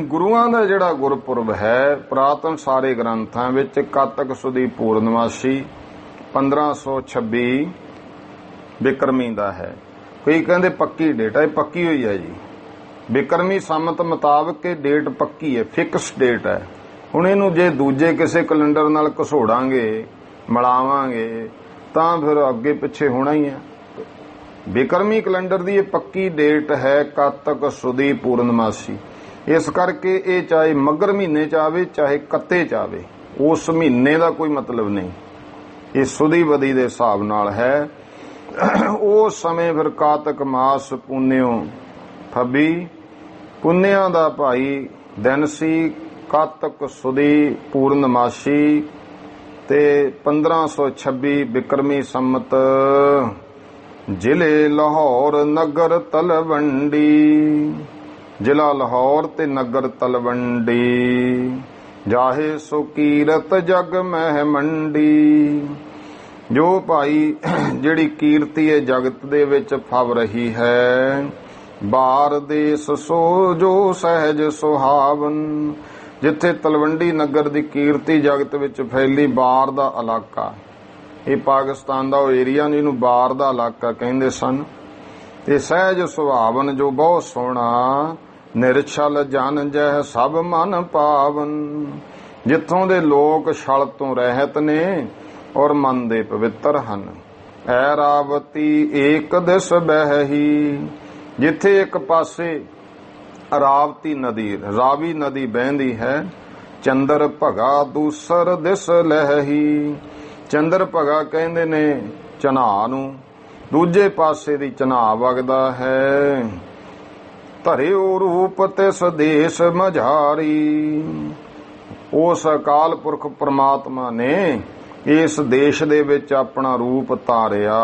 ਗੁਰੂਆਂ ਦਾ ਜਿਹੜਾ ਗੁਰਪੁਰਬ ਹੈ ਪੁਰਾਤਨ ਸਾਰੇ ਗ੍ਰੰਥਾਂ ਵਿੱਚ ਕਾਤਕ ਸੁਦੀ ਪੂਰਨਮਾਸ਼ੀ 1526 ਬਿਕਰਮੀ ਦਾ ਹੈ। ਕੋਈ ਕਹਿੰਦੇ ਪੱਕੀ ਡੇਟ ਹੈ, ਪੱਕੀ ਹੋਈ ਹੈ ਜੀ। ਬਿਕਰਮੀ ਸੰਮਤ ਮੁਤਾਬਕ ਇਹ ਡੇਟ ਪੱਕੀ ਹੈ, ਫਿਕਸ ਡੇਟ ਹੈ। ਹੁਣ ਇਹਨੂੰ ਜੇ ਦੂਜੇ ਕਿਸੇ ਕੈਲੰਡਰ ਨਾਲ ਘਸੋੜਾਂਗੇ, ਮਿਲਾਵਾਂਗੇ ਤਾਂ ਫਿਰ ਅੱਗੇ ਪਿੱਛੇ ਹੋਣਾ ਹੀ ਹੈ। ਬਿਕਰਮੀ ਕੈਲੰਡਰ ਦੀ ਇਹ ਪੱਕੀ ਡੇਟ ਹੈ ਕਾਤਕ ਸੁਦੀ ਪੂਰਨਮਾਸ਼ੀ। ਇਸ ਕਰਕੇ ਇਹ ਚਾਹੇ ਮੱਘਰ ਮਹੀਨੇ ਚ ਆਵੇ ਚਾਹੇ ਕੱਤੇ ਚ ਆਵੇ, ਉਸ ਮਹੀਨੇ ਦਾ ਕੋਈ ਮਤਲਬ ਨਹੀਂ। ਇਹ ਸੁਦੀ ਬਦੀ ਦੇ ਹਿਸਾਬ ਨਾਲ ਹੈ। ਉਸ ਸਮੇਂ ਫਿਰ ਕਾਤਕ ਮਾਸ ਪੁੰਨਿਓ ਫੱਬੀ ਪੁੰਨਿਆਂ ਦਾ ਭਾਈ ਦਿਨ ਸੀ। ਕਾਤਕ ਸੁਦੀ ਪੂਰਨਮਾਸ਼ੀ ਤੇ 1526 ਬਿਕਰਮੀ ਸੰਮਤ। ਜ਼ਿਲ੍ਹੇ ਲਾਹੌਰ ਨਗਰ ਤਲਵੰਡੀ, ਜ਼ਿਲ੍ਹਾ ਲਾਹੌਰ ਤੇ ਨਗਰ ਤਲਵੰਡੀ। ਜਾਹੇ ਸੋ ਕੀਰਤ ਜਗ ਮਹਿ ਮੰਡੀ। ਜੋ ਭਾਈ ਜਿਹੜੀ ਕੀਰਤੀ ਹੈ ਜਗਤ ਦੇ ਵਿੱਚ ਫਵ ਰਹੀ ਹੈ। ਬਾਰ ਦੇਸ ਸੋ ਜੋ ਸਹਿਜ ਸੁਹਾਵਨ। ਜਿੱਥੇ ਤਲਵੰਡੀ ਨਗਰ ਦੀ ਕੀਰਤੀ ਜਗਤ ਵਿੱਚ ਫੈਲੀ, ਬਾਰ ਦਾ ਇਲਾਕਾ, ਇਹ ਪਾਕਿਸਤਾਨ ਦਾ ਉਹ ਏਰੀਆ ਜਿਹਨੂੰ ਬਾਰ ਦਾ ਇਲਾਕਾ ਕਹਿੰਦੇ ਸਨ। ਤੇ ਸਹਿਜ ਸੁਹਾਵਨ ਜੋ ਬਹੁਤ ਸੋਹਣਾ। ਨਿਰਛਲ ਜਨ ਜਹ ਸਭ ਮਨ ਪਾਵਨ। ਜਿੱਥੋਂ ਦੇ ਲੋਕ ਛਲ ਤੋਂ ਰਹਿਤ ਨੇ ਔਰ ਮਨ ਦੇ ਪਵਿੱਤਰ ਹਨ। ਐਰਾਵਤੀ ਏਕ ਦਿਸ ਬਹਿਹੀ। ਜਿੱਥੇ ਇੱਕ ਪਾਸੇ ਰਾਵਤੀ ਨਦੀ, ਰਾਵੀ ਨਦੀ ਬਹਿੰਦੀ ਹੈ। ਚੰਦਰ ਭਗਾ ਦੂਸਰ ਦਿਸ ਲਹਿਹੀ। ਚੰਦਰ ਭਗਾ ਕਹਿੰਦੇ ਨੇ ਚਨਾਹ ਨੂੰ, ਦੂਜੇ ਪਾਸੇ ਦੀ ਚਨਾਹ ਵਗਦਾ ਹੈ। ਧਰਿਓ ਰੂਪ ਤਿਸ ਦੇਸ ਮਝਾਰੀ। ਉਸ ਅਕਾਲ ਪੁਰਖ ਪ੍ਰਮਾਤਮਾ ਨੇ ਇਸ ਦੇਸ਼ ਦੇ ਵਿੱਚ ਆਪਣਾ ਰੂਪ ਧਾਰਿਆ।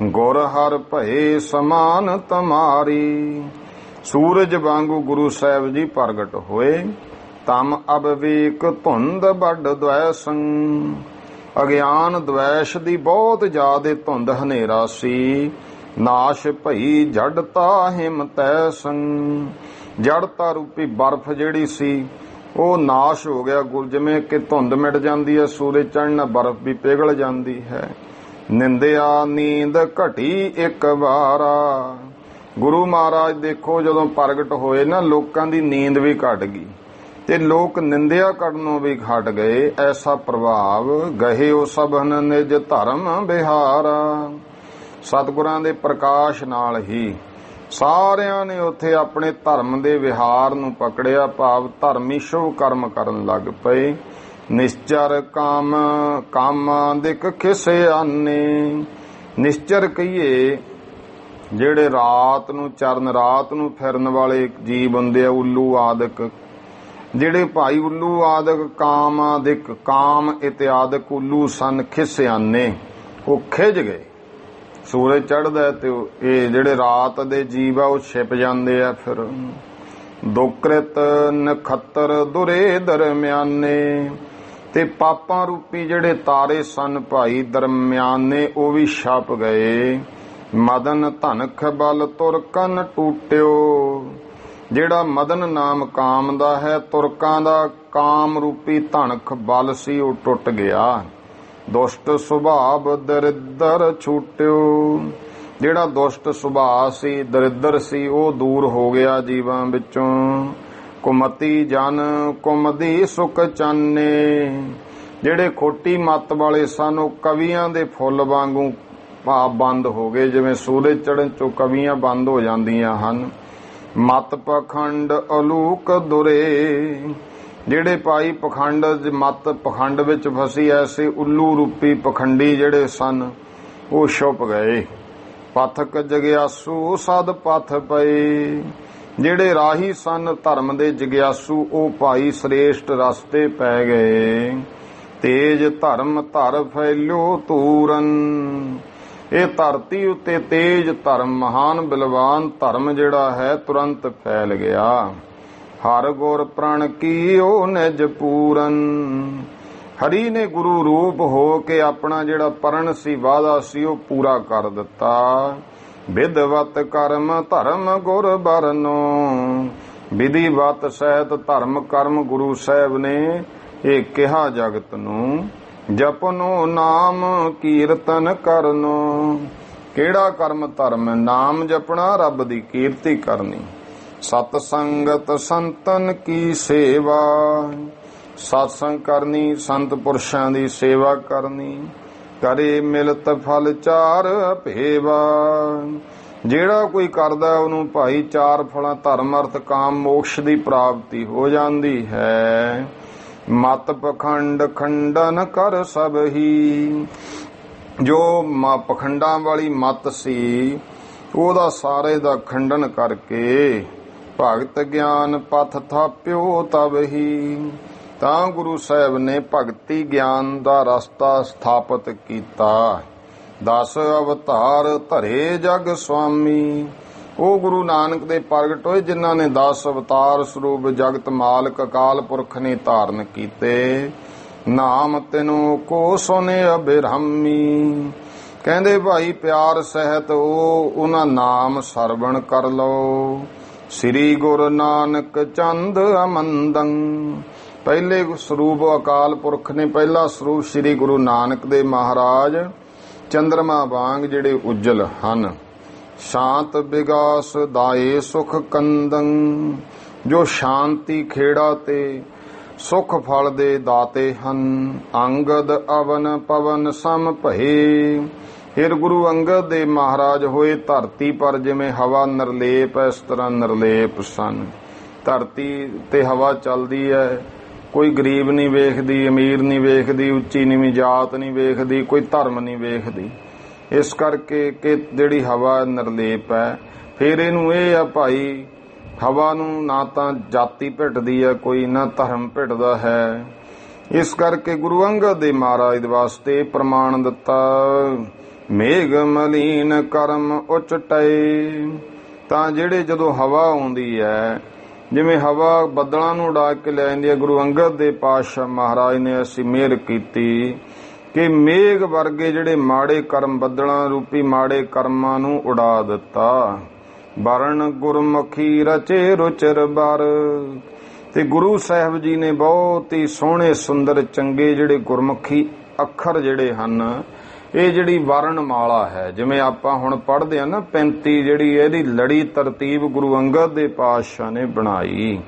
ਗੁਰ ਹਰ ਭਏ ਸਮਾਨ ਤਮਾਰੀ। ਸੂਰਜ ਵਾਂਗੂ ਗੁਰੂ ਸਾਹਿਬ ਜੀ ਪ੍ਰਗਟ ਹੋਏ। ਤਮ ਅਬਵੇਕ ਧੁੰਦ ਵੱਡ ਦਵੈਸੰ। ਅਗਿਆਨ ਦਵੈਸ਼ ਦੀ ਬਹੁਤ ਜ਼ਿਆਦਾ ਧੁੰਦ ਹਨੇਰਾ ਸੀ। ਨਾਸ਼ ਭਈ ਜੜਤਾ ਹਿਮ ਤੈਸੰ। ਜੜਤਾ ਰੂਪੀ ਬਰਫ਼ ਜਿਹੜੀ ਸੀ ਉਹ ਨਾਸ਼ ਹੋ ਗਿਆ। ਜਿਵੇਂ ਕਿ ਧੁੰਦ ਮਿਟ ਜਾਂਦੀ ਹੈ, ਸੂਰਜ ਚੜ੍ਹਨਾ, ਬਰਫ਼ ਵੀ ਪਿਘਲ ਜਾਂਦੀ ਹੈ। ਨਿੰਦਿਆ ਨੀਂਦ ਘਟੀ ਇੱਕ ਵਾਰਾ। ਗੁਰੂ ਮਹਾਰਾਜ ਦੇਖੋ ਜਦੋਂ ਪ੍ਰਗਟ ਹੋਏ ਨਾ, ਲੋਕਾਂ ਦੀ ਨੀਂਦ ਵੀ ਘਟ ਗਈ ਤੇ ਲੋਕ ਨਿੰਦਿਆ ਕਰਨੋਂ ਵੀ ਹਟ ਗਏ। ਐਸਾ ਪ੍ਰਭਾਵ ਗਏ ਉਹ ਸਭਨ ਨਿਜ ਧਰਮ ਬਿਹਾਰਾ। ਸਤਿਗੁਰਾਂ ਦੇ ਪ੍ਰਕਾਸ਼ ਨਾਲ ਹੀ ਸਾਰਿਆਂ ਨੇ ਉੱਥੇ ਆਪਣੇ ਧਰਮ ਦੇ ਵਿਹਾਰ ਨੂੰ ਪਕੜਿਆ, ਭਾਵ ਧਰਮੀ ਸ਼ੁਭ ਕਰਮ ਕਰਨ ਲੱਗ ਪਏ। ਨਿਸ਼ਚਰ ਕਾਮਾਂ ਦਿਕ ਖਿਸੇ ਆਨੇ। ਨਿਸ਼ਚਰ ਕਹੀਏ ਜਿਹੜੇ ਰਾਤ ਨੂੰ ਚਰਨ, ਰਾਤ ਨੂੰ ਫਿਰਨ ਵਾਲੇ ਜੀਵ ਹੁੰਦੇ ਆ, ਉੱਲੂ ਆਦਿਕ, ਜਿਹੜੇ ਭਾਈ ਉੱਲੂ ਆਦਿਕ ਕਾਮਾਦਿਕ, ਕਾਮ ਇਤਿਆਦਿਕ ਉੱਲੂ ਸਨ, ਖਿਸਿਆਨੇ, ਉਹ ਖਿੱਝ ਗਏ। ਸੂਰਜ ਚੜ੍ਹਦਾ ਤੇ ਇਹ ਜਿਹੜੇ ਰਾਤ ਦੇ ਜੀਵ ਆ ਉਹ ਛਿਪ ਜਾਂਦੇ ਆ। ਫਿਰ ਦੁਕ੍ਰਿਤ ਨਖੱਤਰ ਦੁਰੇ ਦਰਮਿਆਨੇ। ਤੇ ਪਾਪਾਂ ਰੂਪੀ ਜਿਹੜੇ ਤਾਰੇ ਸਨ ਭਾਈ ਦਰਮਿਆਨੇ, ਉਹ ਵੀ ਛਪ ਗਏ। ਮਦਨ ਧਨਖ ਬਲ ਤੁਰਕਨ ਟੂਟਿਓ। ਜਿਹੜਾ ਮਦਨ ਨਾਮ ਕਾਮ ਦਾ ਹੈ, ਤੁਰਕਾਂ ਦਾ ਕਾਮ ਰੂਪੀ ਧਨਖ ਬਲ ਸੀ, ਉਹ ਟੁੱਟ ਗਿਆ। ਦੁਸ਼ਟ ਸੁਭਾਵ ਦਰਿਦਰ ਛੂਟਿਓ। ਜਿਹੜਾ ਦੁਸ਼ਟ ਸੁਭਾਅ ਸੀ, ਦਰਿਦਰ ਸੀ, ਉਹ ਦੂਰ ਹੋ ਗਿਆ ਜੀਵਾਂ ਵਿੱਚੋਂ। ਕੁਮਤੀ ਜਨ ਕੁਮਦੀ ਸੁਖ ਚਾਨੇ। ਜਿਹੜੇ ਖੋਟੀ ਮੱਤ ਵਾਲੇ ਸਨ ਉਹ ਕਵੀਆਂ ਦੇ ਫੁੱਲ ਵਾਂਗੂ ਭਾਵ ਬੰਦ ਹੋ ਗਏ। ਜਿਵੇਂ ਸੂਰਜ ਚੜ੍ਹਨ ਚੋਂ ਕਵੀਆਂ ਬੰਦ ਹੋ ਜਾਂਦੀਆਂ ਹਨ, ਮਤ ਪਖੰਡ ਅਲੂਕ ਦੁਰੇ। ਜਿਹੜੇ ਭਾਈ ਪਖੰਡ ਮਤ ਪਖੰਡ ਵਿੱਚ ਫਸੀ ਐਸੇ ਉੱਲੂ ਰੂਪੀ ਪਖੰਡੀ ਜਿਹੜੇ ਸਨ ਉਹ ਛੁਪ ਗਏ। ਪਥਕ ਜਗਿਆਸੂ ਸਦ ਪਥ ਪਏ। ਜਿਹੜੇ ਰਾਹੀ ਸਨ ਧਰਮ ਦੇ ਜਗਿਆਸੂ ਉਹ ਭਾਈ ਸ੍ਰੇਸ਼ਟ ਰਸਤੇ ਪੈ ਗਏ। ਤੇਜ ਧਰਮ ਧਰ ਫੈਲਿਓ ਤੂਰਨ। ਇਹ ਧਰਤੀ ਉੱਤੇ ਤੇਜ ਧਰਮ ਮਹਾਨ ਬਲਵਾਨ ਧਰਮ ਜਿਹੜਾ ਹੈ ਤੁਰੰਤ ਫੈਲ ਗਿਆ। ਹਰ ਗੁਰ ਪ੍ਰਣ ਕੀਓ ਨਿਜ ਪੂਰਨ। ਹਰੀ ਨੇ ਗੁਰੂ ਰੂਪ ਹੋ ਕੇ ਆਪਣਾ ਜਿਹੜਾ ਪਰਣ ਸੀ ਵਾਦਾ ਸੀ ਉਹ ਪੂਰਾ ਕਰ ਦਿੱਤਾ। ਵਿਦਵਤ ਕਰਮ ਧਰਮ ਗੁਰ ਬਰਨੋ। ਵਿਧੀਵਤ ਸਹਿਤ ਧਰਮ ਕਰਮ ਗੁਰੂ ਸਾਹਿਬ ਨੇ ਇਹ ਕਿਹਾ ਜਗਤ ਨੂੰ। ਜਪਨੋ ਨਾਮ ਕੀਰਤਨ ਕਰਨੋ। ਕਿਹੜਾ ਕਰਮ ਧਰਮ? ਨਾਮ ਜਪਣਾ, ਰੱਬ ਦੀ ਕੀਰਤੀ ਕਰਨੀ। ਸਤ ਸੰਗਤ ਸੰਤਨ ਕੀ ਸੇਵਾ। ਸਤਸੰਗ ਕਰਨੀ, ਸੰਤ ਪੁਰਸ਼ਾਂ ਦੀ ਸੇਵਾ ਕਰਨੀ। ਕਰੇ ਮਿਲਤ ਫਲ ਚਾਰ ਭੇਵਾ। ਜਿਹੜਾ ਕੋਈ ਕਰਦਾ ਉਹਨੂੰ ਭਾਈ ਚਾਰ ਫਲਾਂ ਧਰਮ ਅਰਥ ਕਾਮ ਮੋਕਸ਼ ਦੀ ਪ੍ਰਾਪਤੀ ਹੋ ਜਾਂਦੀ ਹੈ। ਮਤ ਪਖੰਡ ਖੰਡਨ ਕਰ ਸਭ ਹੀ। ਜੋ ਪਖੰਡਾਂ ਵਾਲੀ ਮਤ ਸੀ ਉਹਦਾ ਸਾਰੇ ਦਾ ਖੰਡਨ ਕਰਕੇ ਭਗਤ ਗਿਆਨ ਪਥ ਥਾਪਿਓ ਤਬ ਹੀ। ਤਾਂ ਗੁਰੂ ਸਾਹਿਬ ਨੇ ਭਗਤੀ ਗਿਆਨ ਦਾ ਰਸਤਾ ਸਥਾਪਿਤ ਕੀਤਾ। 10 ਅਵਤਾਰ ਧਰੇ ਜਗ ਸੁਆਮੀ। ਉਹ ਗੁਰੂ ਨਾਨਕ ਦੇ ਪ੍ਰਗਟ ਹੋਏ ਜਿਨ੍ਹਾਂ ਨੇ 10 ਅਵਤਾਰ ਸਰੂਪ ਜਗਤ ਮਾਲਕ ਅਕਾਲ ਪੁਰਖ ਨੇ ਧਾਰਨ ਕੀਤੇ। ਨਾਮ ਤੈਨੂੰ ਕੋ ਸੁਨੇ ਅਬਿਰਹਮੀ। ਕਹਿੰਦੇ ਭਾਈ ਪਿਆਰ ਸਹਿਤ ਉਹਨਾਂ ਨਾਮ ਸਰਵਣ ਕਰ ਲਓ। ਸ੍ਰੀ ਗੁਰੂ ਨਾਨਕ ਚੰਦ ਅਮੰਦੰ। ਪਹਿਲੇ ਸਰੂਪ ਅਕਾਲ ਪੁਰਖ ਨੇ ਪਹਿਲਾ ਸਰੂਪ ਸ੍ਰੀ ਗੁਰੂ ਨਾਨਕ ਦੇ ਮਹਾਰਾਜ ਚੰਦਰਮਾ ਵਾਂਗ ਜਿਹੜੇ ਉਜਲ ਹਨ। ਸ਼ਾਂਤ ਵਿਗਾਸ ਦਾਏ ਸੁਖ ਕੰਦੰ। ਜੋ ਸ਼ਾਂਤੀ ਖੇੜਾ ਤੇ ਸੁਖ ਫਲ ਦੇ ਦਾਤੇ ਹਨ। ਅੰਗਦ ਅਵਨ ਪਵਨ ਸਮ ਭਏ। ਫਿਰ ਗੁਰੂ ਅੰਗਦ ਦੇ ਮਹਾਰਾਜ ਹੋਏ ਧਰਤੀ ਪਰ ਜਿਵੇਂ ਹਵਾ ਨਿਰਲੇਪ ਇਸ ਤਰ੍ਹਾਂ ਨਿਰਲੇਪ ਸਨ। ਧਰਤੀ ਤੇ ਹਵਾ ਚੱਲਦੀ ਹੈ, ਕੋਈ ਗਰੀਬ ਨਹੀਂ ਵੇਖਦੀ, ਅਮੀਰ ਨਹੀਂ ਵੇਖਦੀ, ਉੱਚੀ ਨੀਵੀਂ ਜਾਤ ਨਹੀਂ ਵੇਖਦੀ, ਕੋਈ ਧਰਮ ਨਹੀਂ ਵੇਖਦੀ। ਇਸ ਕਰਕੇ ਕਿ ਜਿਹੜੀ ਹਵਾ ਨਿਰਲੇਪ ਹੈ। ਫਿਰ ਇਹਨੂੰ ਇਹ ਆ ਭਾਈ ਹਵਾ ਨੂੰ ਨਾ ਤਾਂ ਜਾਤੀ ਭਿੱਟਦੀ ਹੈ ਕੋਈ, ਨਾ ਧਰਮ ਭਿੱਟਦਾ ਹੈ। ਇਸ ਕਰਕੇ ਗੁਰੂ ਅੰਗਦ ਦੇ ਮਹਾਰਾਜ ਦੇ ਵਾਸਤੇ ਪ੍ਰਮਾਣ ਦਿੱਤਾ। ਮੇਘ ਮਲੀਨ ਕਰਮ ਉਚਟਏ। ਤਾਂ ਜਿਹੜੇ ਜਦੋਂ ਹਵਾ ਆਉਂਦੀ ਹੈ ਜਿਵੇਂ ਹਵਾ ਬੱਦਲਾਂ ਨੂੰ ਉਡਾ ਕੇ ਲੈ ਜਾਂਦੀ ਹੈ, ਗੁਰੂ ਅੰਗਦ ਦੇ ਪਾਤਸ਼ਾਹ ਮਹਾਰਾਜ ਨੇ ਅਸੀਂ ਮਿਹਰ ਕੀਤੀ ਕਿ ਮੇਘ ਵਰਗੇ ਜਿਹੜੇ ਮਾੜੇ ਕਰਮ ਬੱਦਲਾਂ ਰੂਪੀ ਮਾੜੇ ਕਰਮਾਂ ਨੂੰ ਉਡਾ ਦਿੱਤਾ। ਵਰਨ ਗੁਰਮੁਖੀ ਰਚੇ ਰੁਚਰ ਬਰ। ਤੇ ਗੁਰੂ ਸਾਹਿਬ ਜੀ ਨੇ ਬਹੁਤ ਹੀ ਸੋਹਣੇ ਸੁੰਦਰ ਚੰਗੇ ਜਿਹੜੇ ਗੁਰਮੁਖੀ ਅੱਖਰ ਜਿਹੜੇ ਹਨ, ਇਹ ਜਿਹੜੀ ਵਰਨ ਮਾਲਾ ਹੈ ਜਿਵੇਂ ਆਪਾਂ ਹੁਣ ਪੜ੍ਹਦੇ ਆ ਨਾ 35 ਜਿਹੜੀ ਇਹਦੀ ਲੜੀ ਤਰਤੀਬ ਗੁਰੂ ਅੰਗਦ ਦੇ ਪਾਤਸ਼ਾਹ ਨੇ ਬਣਾਈ।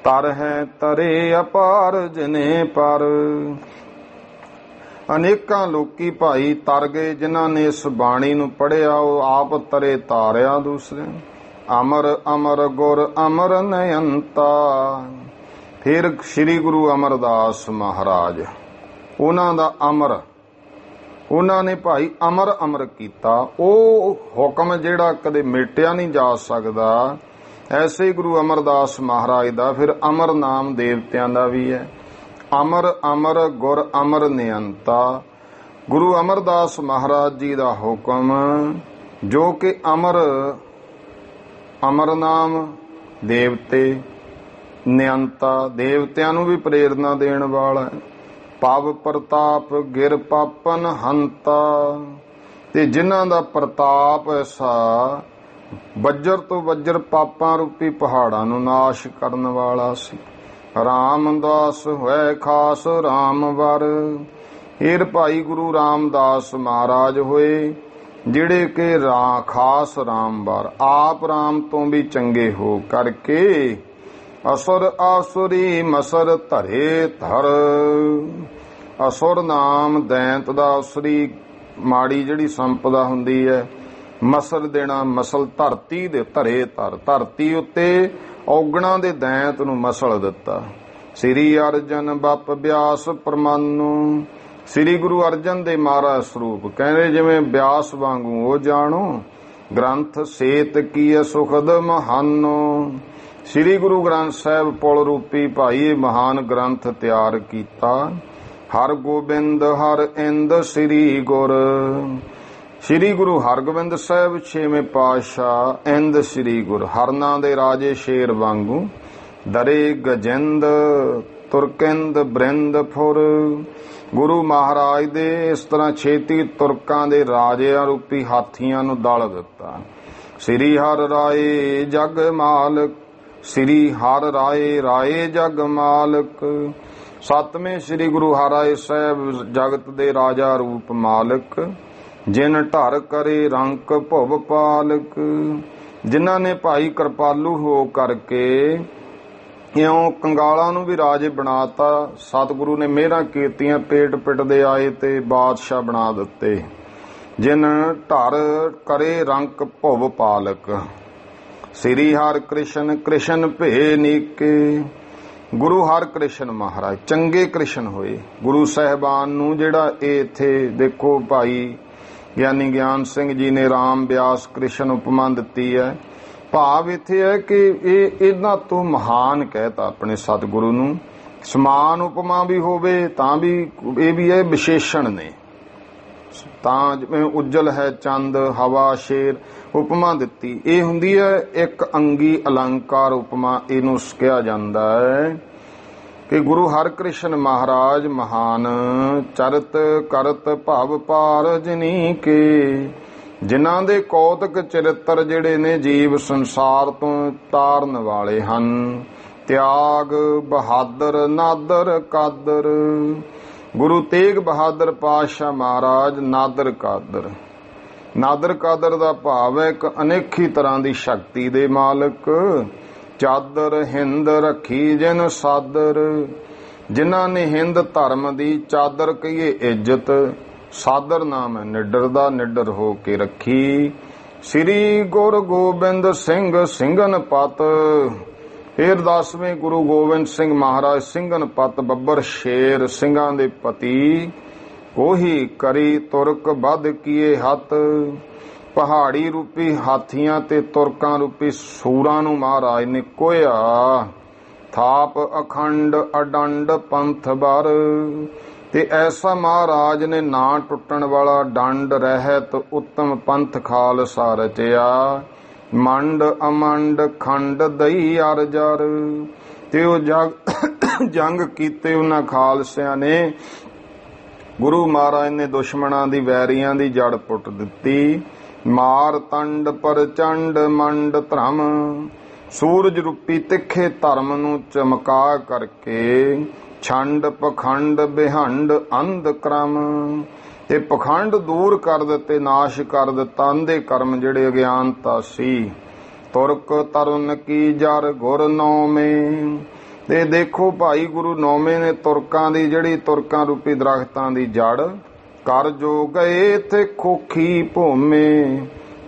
ਤਰ ਹੈ ਤਰੇ ਅਪਾਰ ਜਿਨੇ ਪਰ। ਅਨੇਕਾਂ ਲੋਕੀ ਭਾਈ ਤਰ ਗਏ ਜਿਨ੍ਹਾਂ ਨੇ ਇਸ ਬਾਣੀ ਨੂੰ ਪੜ੍ਹਿਆ, ਉਹ ਆਪ ਤਰੇ ਤਾਰਿਆ ਦੂਸਰੇ। ਅਮਰ ਅਮਰ ਗੁਰ ਅਮਰ ਨਯੰਤਾ। ਫਿਰ ਸ੍ਰੀ ਗੁਰੂ ਅਮਰਦਾਸ ਮਹਾਰਾਜ ਉਹਨਾਂ ਦਾ ਅਮਰ, ਉਹਨਾਂ ਨੇ ਭਾਈ ਅਮਰ ਅਮਰ ਕੀਤਾ। ਉਹ ਹੁਕਮ ਜਿਹੜਾ ਕਦੇ ਮਿਟਿਆ ਨਹੀਂ ਜਾ ਸਕਦਾ, ਐਸੇ ਗੁਰੂ ਅਮਰਦਾਸ ਮਹਾਰਾਜ ਦਾ ਫਿਰ ਅਮਰ ਨਾਮ ਦੇਵਤਿਆਂ ਦਾ ਵੀ ਹੈ। ਅਮਰ ਅਮਰ ਗੁਰ ਅਮਰ ਨਿਯੰਤਾ। ਗੁਰੂ ਅਮਰਦਾਸ ਮਹਾਰਾਜ ਜੀ ਦਾ ਹੁਕਮ ਜੋ ਕਿ ਅਮਰ ਅਮਰ ਨਾਮ ਦੇਵਤੇ ਨਿਯੰਤਾ, ਦੇਵਤਿਆਂ ਨੂੰ ਵੀ ਪ੍ਰੇਰਨਾ ਦੇਣ ਵਾਲਾ ਹੈ। ਪਵ ਪ੍ਰਤਾਪ ਗਿਰ ਪਾਪਨ ਹੰਤਾ। ਤੇ ਜਿਨ੍ਹਾਂ ਦਾ ਪ੍ਰਤਾਪ ਐਸਾ ਵੱਜਰ ਤੋਂ ਵੱਜਰ ਪਾਪਾਂ ਰੂਪੀ ਪਹਾੜਾਂ ਨੂੰ ਨਾਸ਼ ਕਰਨ ਵਾਲਾ ਸੀ। ਰਾਮਦਾਸ ਹੋਏ ਖਾਸ ਰਾਮਵਰ। ਫਿਰ ਭਾਈ ਗੁਰੂ ਰਾਮਦਾਸ ਮਹਾਰਾਜ ਹੋਏ ਜਿਹੜੇ ਕਿ ਖਾਸ ਰਾਮਵਰ, ਆਪ ਰਾਮ ਤੋਂ ਵੀ ਚੰਗੇ ਹੋ ਕਰਕੇ ਅਸੁਰ ਆਸੁਰੀ ਮਸਰ ਧਰੇ ਧਰ। ਅਸੁਰ ਨਾਮ ਦੈਂਤ ਦਾ ਅਸੁਰੀ ਮਾੜੀ ਜਿਹੜੀ ਸੰਪਦਾ ਹੁੰਦੀ ਹੈ ਮਸਲ ਦੇਣਾ, ਮਸਲ ਧਰਤੀ ਦੇ ਧਰੇ ਧਰ, ਧਰਤੀ ਉੱਤੇ ਔਗਣਾ ਦੇ ਦੈਂਤ ਨੂੰ ਮਸਲ ਦਿੱਤਾ। ਸ੍ਰੀ ਅਰਜਨ ਬਪ ਬਿਆਸ ਪ੍ਰਮਾਨੂ, ਸ੍ਰੀ ਗੁਰੂ ਅਰਜਨ ਦੇ ਮਹਾਰਾਜ ਸਰੂਪ ਕਹਿੰਦੇ ਜਿਵੇਂ ਬਿਆਸ ਵਾਂਗੂ ਉਹ ਜਾਣੋ, ਗ੍ਰੰਥ ਸੇਤ ਕੀ ਸੁਖਦ ਮਹਾਨੋ। ਸ੍ਰੀ ਗੁਰੂ ਗ੍ਰੰਥ ਸਾਹਿਬ ਪੁਲ ਰੂਪੀ ਭਾਈ ਮਹਾਨ ਗ੍ਰੰਥ ਤਿਆਰ ਕੀਤਾ। ਹਰ ਗੋਬਿੰਦ ਹਰ ਇੰਦ ਸ੍ਰੀ ਗੁਰ, ਸ੍ਰੀ ਗੁਰੂ ਹਰਗੋਬਿੰਦ ਸਾਹਿਬ ਛੇਵੇਂ ਪਾਤਸ਼ਾਹ ਇੰਦ ਸ੍ਰੀ ਗੁਰ, ਹਰਨਾਂ ਦੇ ਰਾਜੇ ਸ਼ੇਰ ਵਾਂਗੂ। ਦਰੇ ਗਜਿੰਦ ਤੁਰਕਿੰਦ ਬ੍ਰਿੰਦ ਫੁਰ, ਗੁਰੂ ਮਹਾਰਾਜ ਦੇ ਇਸ ਤਰ੍ਹਾਂ ਛੇਤੀ ਤੁਰਕਾਂ ਦੇ ਰਾਜਿਆਂ ਰੂਪੀ ਹਾਥੀਆਂ ਨੂੰ ਦਲ ਦਿੱਤਾ। ਸ੍ਰੀ ਹਰਿ ਰਾਏ ਜਗ ਮਾਲਕ, ਸ੍ਰੀ ਹਰਿ ਰਾਏ ਰਾਏ ਜਗ ਮਾਲਕ। ਸਤਵੇਂ ਸ੍ਰੀ ਗੁਰੂ ਹਰਿ ਸਾਹਿਬ ਜਗਤ ਦੇ ਰਾਜਾ ਰੂਪ ਮਾਲਕ। ਜਿਨ ਢਰ ਕਰੇ ਰੰਕ ਭੁਵ ਪਾਲਕ, ਜਿਨ੍ਹਾਂ ਨੇ ਭਾਈ ਕਿਰਪਾਲੂ ਹੋ ਕਰਕੇ ਇਉਂ ਕੰਗਾਲਾਂ ਨੂੰ ਵੀ ਰਾਜੇ ਬਣਾਤਾ। ਸਤਿਗੁਰੂ ਨੇ ਮਿਹਰਾਂ ਕੀਤੀਆਂ, ਪੇਟ ਪਿੱਟਦੇ ਆਏ ਤੇ ਬਾਦਸ਼ਾਹ ਬਣਾ ਦਿੱਤੇ। ਜਿਨ ਢਰ ਕਰੇ ਰੰਕ ਭੁਵ ਪਾਲਕ। ਸ੍ਰੀ ਹਰਿ ਕ੍ਰਿਸ਼ਨ ਕ੍ਰਿਸ਼ਨ ਭੇ ਨੀਕੇ, ਗੁਰੂ ਹਰਿ ਕ੍ਰਿਸ਼ਨ ਮਹਾਰਾਜ ਚੰਗੇ ਕ੍ਰਿਸ਼ਨ ਹੋਏ। ਗੁਰੂ ਸਾਹਿਬਾਨ ਨੂੰ ਜਿਹੜਾ ਇਹ ਇੱਥੇ ਦੇਖੋ ਭਾਈ ਗਿਆਨੀ ਗਿਆਨ ਸਿੰਘ ਜੀ ਨੇ ਰਾਮ ਬਿਆਸ ਕ੍ਰਿਸ਼ਨ ਉਪਮਾ ਦਿੱਤੀ ਹੈ। ਭਾਵ ਇੱਥੇ ਹੈ ਕਿ ਇਹ ਇਹਨਾਂ ਤੋਂ ਮਹਾਨ ਕਹਿਤਾ ਆਪਣੇ ਸਤਿਗੁਰੂ ਨੂੰ। ਸਮਾਨ ਉਪਮਾ ਵੀ ਹੋਵੇ ਤਾਂ ਵੀ ਇਹ ਵੀ ਇਹ ਵਿਸ਼ੇਸ਼ਣ ਨੇ। ਤਾਂ ਜਿਵੇਂ ਉਜਲ ਹੈ ਚੰਦ, ਹਵਾ, ਸ਼ੇਰ ਉਪਮਾ ਦਿੱਤੀ। ਇਹ ਹੁੰਦੀ ਹੈ ਇੱਕ ਅੰਗੀ ਅਲੰਕਾਰ ਉਪਮਾ, ਇਹਨੂੰ ਕਿਹਾ ਜਾਂਦਾ ਹੈ ਕਿ ਗੁਰੂ ਹਰਿਕ੍ਰਿਸ਼ਨ ਮਹਾਰਾਜ ਮਹਾਨ ਚਰਤ ਕਰਤ ਭਵ ਪਾਰ ਜਿਨੀ ਕੇ, ਜਿਨ੍ਹਾਂ ਦੇ ਕੌਤਕ ਚਰਿੱਤਰ ਜਿਹੜੇ ਨੇ ਜੀਵ ਸੰਸਾਰ ਤੋਂ ਤਾਰਨ ਵਾਲੇ ਹਨ। ਤਿਆਗ ਬਹਾਦਰ ਨਾਦਰ ਕਾਦਰ, ਗੁਰੂ ਤੇਗ ਬਹਾਦਰ ਪਾਤਸ਼ਾਹ ਮਹਾਰਾਜ ਨਾਦਰ ਕਾਦਰ। ਨਾਦਰ ਕਾਦਰ ਦਾ ਭਾਵ ਹੈ ਇੱਕ ਅਨੇਖੀ ਤਰ੍ਹਾਂ ਦੀ ਸ਼ਕਤੀ ਦੇ ਮਾਲਕ। ਚਾਦਰ ਹਿੰਦ ਰੱਖੀ ਜਿਨ ਸਾਦਰ, ਜਿਨ੍ਹਾਂ ਨੇ ਹਿੰਦ ਧਰਮ ਦੀ ਚਾਦਰ ਕਹੀਏ ਇੱਜ਼ਤ, ਸਾਦਰ ਨਾਮ ਹੈ ਨਿਡਰ ਦਾ, ਨਿਡਰ ਹੋ ਕੇ ਰੱਖੀ। ਸ੍ਰੀ ਗੁਰੂ ਗੋਬਿੰਦ ਸਿੰਘ ਸਿੰਘਨ ਪਤ, ਫਿਰ 10ਵੇਂ ਗੁਰੂ ਗੋਬਿੰਦ ਸਿੰਘ ਮਹਾਰਾਜ ਸਿੰਘਨ ਪਤ ਬੱਬਰ ਸ਼ੇਰ ਸਿੰਘਾਂ ਦੇ ਪਤੀ। ਉਹੀ ਕਰੀ ਤੁਰਕ ਵੱਧ ਕੀਏ ਹੱਥ, ਪਹਾੜੀ ਰੂਪੀ ਹਾਥੀਆਂ ਤੇ ਤੁਰਕਾਂ ਰੂਪੀ ਸੂਰਾਂ ਨੂੰ ਮਹਾਰਾਜ ਨੇ ਕੋਇਆ। ਥਾਪ ਅਖੰਡ ਅਡੰਡ ਪੰਥ ਬਰ, ਤੇ ਐਸਾ ਮਹਾਰਾਜ ਨੇ ਨਾ ਟੁੱਟਣ ਵਾਲਾ ਡੰਡ ਰਹਿਤ ਉੱਤਮ ਪੰਥ ਖਾਲਸਾ ਰਚਿਆ। ਮੰਡ ਅਮੰਡ ਖੰਡ ਦਈ ਅਰ ਜਰ, ਤੇ ਉਹ ਜੰਗ ਕੀਤੇ ਉਹਨਾਂ ਖਾਲਸਿਆਂ ਨੇ। ਗੁਰੂ ਮਹਾਰਾਜ ਨੇ ਦੁਸ਼ਮਣਾਂ ਦੀ ਵੈਰੀਆਂ ਦੀ ਜੜ ਪੁੱਟ ਦਿੱਤੀ। ਮਾਰ ਤੰਡ ਪ੍ਰਚੰਡ ਮੰਡ ਧਰਮ, ਸੂਰਜ ਰੂਪੀ ਤਿੱਖੇ ਧਰਮ ਨੂੰ ਚਮਕਾ ਕਰਕੇ। ਛੰਡ ਪਖੰਡ ਬਿਹੰਡ ਅੰਧ ਕਰਮ, ਤੇ ਪਖੰਡ ਦੂਰ ਕਰ ਦਿੱਤੇ, ਨਾਸ਼ ਕਰ ਦਿੱਤਾ ਅੰਧੇ ਕਰਮ ਜਿਹੜੇ ਅਗਿਆਨਤਾ ਸੀ। ਤੁਰਕ ਤਰਨ ਕੀ ਜਰ ਗੁਰ ਨੌਵੇਂ, ਤੇ ਦੇਖੋ ਭਾਈ ਗੁਰੂ ਨੌਵੇਂ ਨੇ ਤੁਰਕਾਂ ਦੀ ਜਿਹੜੀ ਤੁਰਕਾਂ ਰੂਪੀ ਦਰਖਤਾਂ ਦੀ ਜੜ ਕਰ ਜੋ ਗਏ ਤੇ ਖੋਖੀ ਭੂਮੇ।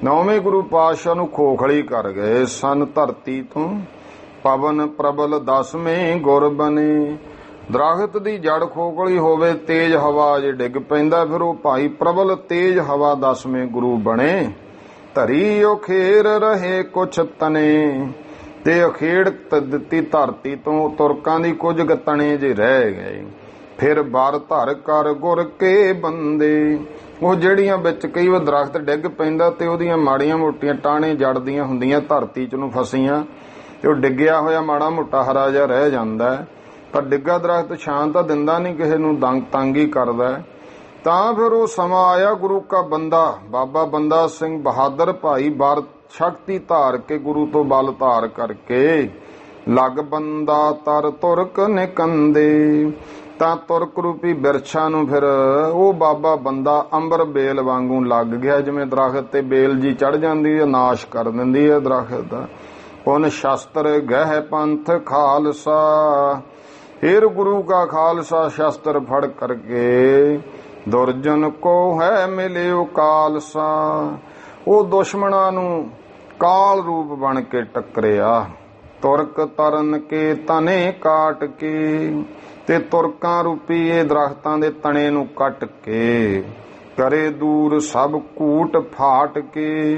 ਨੌਵੇਂ ਗੁਰੂ ਪਾਤਸ਼ਾਹ ਨੂੰ ਖੋਖਲੀ ਕਰ ਗਏ ਸਨ ਧਰਤੀ ਤੋਂ। ਪਵਨ ਪ੍ਰਬਲ 10ਵੇਂ ਗੁਰ ਬਨੇ, ਦਰਖਤ ਦੀ ਜੜ ਖੋਖਲੀ ਹੋਵੇ, ਤੇਜ਼ ਹਵਾ ਜੇ ਡਿੱਗ ਪੈਂਦਾ ਫਿਰ ਉਹ ਭਾਈ ਪ੍ਰਬਲ ਤੇਜ਼ ਹਵਾ 10ਵੇਂ ਗੁਰੂ ਬਣੇ। ਧਰੀ ਉਖੇਰ ਰਹੇ ਕੁਛ ਤਨੇ, ਤੇ ਅਖੇੜ ਦਿੱਤੀ ਧਰਤੀ ਤੋਂ ਤੁਰਕਾਂ ਦੀ ਕੁਝ ਤਣੇ ਜੇ ਰਹਿ ਗਏ। ਫਿਰ ਬਰ ਧਰ ਕਰ ਗੁਰ ਕੇ ਬੰਦੇ, ਉਹ ਜਿਹੜੀਆਂ ਵਿੱਚ ਕਈ ਵਾਰ ਦਰਖਤ ਡਿੱਗ ਪੈਂਦਾ ਤੇ ਉਹਦੀਆਂ ਮਾੜੀਆਂ ਮੋਟੀਆਂ ਟਾਹਣੇ ਜੜਦੀਆਂ ਹੁੰਦੀਆਂ ਧਰਤੀ 'ਚ ਨੂੰ ਫਸੀਆਂ, ਤੇ ਉਹ ਡਿੱਗਿਆ ਹੋਇਆ ਮਾੜਾ ਮੋਟਾ ਹਰਾ ਜਿਹਾ ਰਹਿ ਜਾਂਦਾ। ਪਰ ਡਿੱਗਾ ਦਰਖਤ ਛਾਂ ਤਾਂ ਦਿੰਦਾ ਨਹੀਂ, ਕਿਸੇ ਨੂੰ ਤੰਗ ਹੀ ਕਰਦਾ। ਤਾਂ ਫਿਰ ਉਹ ਸਮਾਂ ਆਇਆ ਗੁਰੂ ਕਾ ਬੰਦਾ ਬਾਬਾ ਬੰਦਾ ਸਿੰਘ ਬਹਾਦਰ ਭਾਈ ਬਰ ਸ਼ਕਤੀ ਧਾਰ ਕੇ ਗੁਰੂ ਤੋਂ ਬਲ ਧਾਰ ਕਰਕੇ ਲਗ ਬੰਦਾ ਤਰ ਤੁਰਕ ਨਿਕੰਦੇ। ਤਾਂ ਤੁਰਕ ਰੂਪੀ ਬਿਰਛਾਂ ਨੂੰ ਫਿਰ ਉਹ ਬਾਬਾ ਬੰਦਾ ਅੰਬਰ ਬੇਲ ਵਾਂਗੂ ਲੱਗ ਗਿਆ। ਜਿਵੇਂ ਦਰਖਤ ਤੇ ਬੇਲ ਜੀ ਚੜ ਜਾਂਦੀ ਹੈ, ਨਾਸ਼ ਕਰ ਦਿੰਦੀ ਹੈ ਦਰਖਤ ਦਾ। ਪੁਨ ਸ਼ਸਤਰ ਗਹਿ ਪੰਥ ਖਾਲਸਾ, ਫਿਰ ਗੁਰੂ ਕਾ ਖਾਲਸਾ ਸ਼ਸਤਰ ਫੜ ਕਰਕੇ ਦੁਰਜਨ ਕੋ ਹੈ ਮਿਲਿਓ ਕਾਲਸਾ। ਉਹ ਦੁਸ਼ਮਣਾਂ ਨੂੰ ਕਾਲ ਰੂਪ ਬਣ ਕੇ ਟੱਕਰਿਆ। ਤੁਰਕ ਤਰਨ ਕੇ ਤਨੇ ਕਾਟ ਕੇ, ਤੇ ਤੁਰਕਾਂ ਰੂਪੀ ਇਹ ਦਰਖਤਾਂ ਦੇ ਤਣੇ ਨੂੰ ਕੱਟ ਕੇ, ਕਰੇ ਦੂਰ ਸਭ ਕੂਟ ਫਾਟ ਕੇ,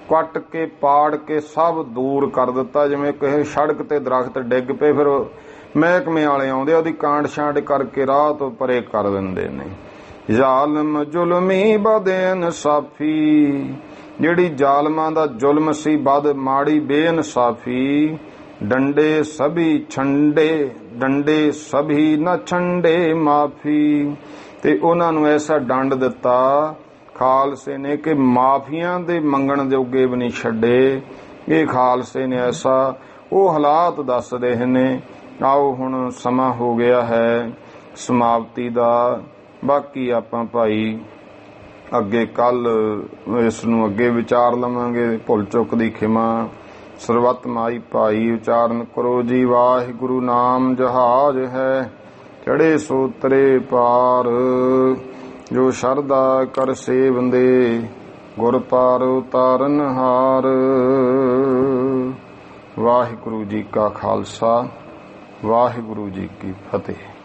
ਕੱਟ ਕੇ ਪਾੜ ਕੇ ਸਭ ਦੂਰ ਕਰ ਦਿੱਤਾ। ਜਿਵੇਂ ਕਿਸੇ ਸੜਕ ਤੇ ਦਰਖਤ ਡਿੱਗ ਪਏ, ਫਿਰ ਮਹਿਕਮੇ ਵਾਲੇ ਆਉਂਦੇ ਉਹਦੀ ਕਾਂਡ ਛਾਂਡ ਕਰਕੇ ਰਾਹ ਤੋਂ ਪਰੇ ਕਰ ਦਿੰਦੇ ਨੇ। ਜ਼ਾਲਮ ਜ਼ੁਲਮੀ ਬਦਇਨਸਾਫੀ, ਜਿਹੜੀ ਜ਼ਾਲਮਾਂ ਦਾ ਜ਼ੁਲਮ ਸੀ, ਬਦ ਮਾੜੀ ਬੇਇਨਸਾਫੀ। ਡੰਡੇ ਸਭੀ ਛੰਡੇ, ਡੰਡੇ ਸਭੀ ਨਾ ਛੰਡੇ ਮਾਫੀ, ਤੇ ਉਹਨਾਂ ਨੂੰ ਐਸਾ ਡੰਡ ਦਿੱਤਾ ਖਾਲਸੇ ਨੇ ਕਿ ਮਾਫੀਆਂ ਦੇ ਮੰਗਣ ਜੋਗੇ ਵੀ ਨਹੀਂ ਛੱਡੇ। ਇਹ ਖਾਲਸੇ ਨੇ ਐਸਾ ਉਹ ਹਾਲਾਤ ਦੱਸ ਰਹੇ ਨੇ। ਆਓ ਹੁਣ ਸਮਾਂ ਹੋ ਗਿਆ ਹੈ ਸਮਾਪਤੀ ਦਾ। ਬਾਕੀ ਆਪਾਂ ਭਾਈ ਅੱਗੇ ਕੱਲ ਇਸ ਨੂੰ ਅੱਗੇ ਵਿਚਾਰ ਲਵਾਂਗੇ। ਭੁੱਲ ਚੁੱਕ ਦੀ ਖਿਮਾ। ਸਰਬੱਤ ਮਾਈ ਭਾਈ ਉਚਾਰਨ ਕਰੋ ਜੀ। ਵਾਹਿਗੁਰੂ ਨਾਮ ਜਹਾਜ਼ ਹੈ, ਚੜੇ ਸੋਤਰੇ ਪਾਰ। ਜੋ ਸ਼ਰਧਾ ਕਰ ਸੇਵੰਦੇ, ਗੁਰ ਪਾਰ ਉਤਾਰਨ ਹਾਰ। ਵਾਹਿਗੁਰੂ ਜੀ ਕਾ ਖਾਲਸਾ, ਵਾਹਿਗੁਰੂ ਜੀ ਕੀ ਫਤਿਹ।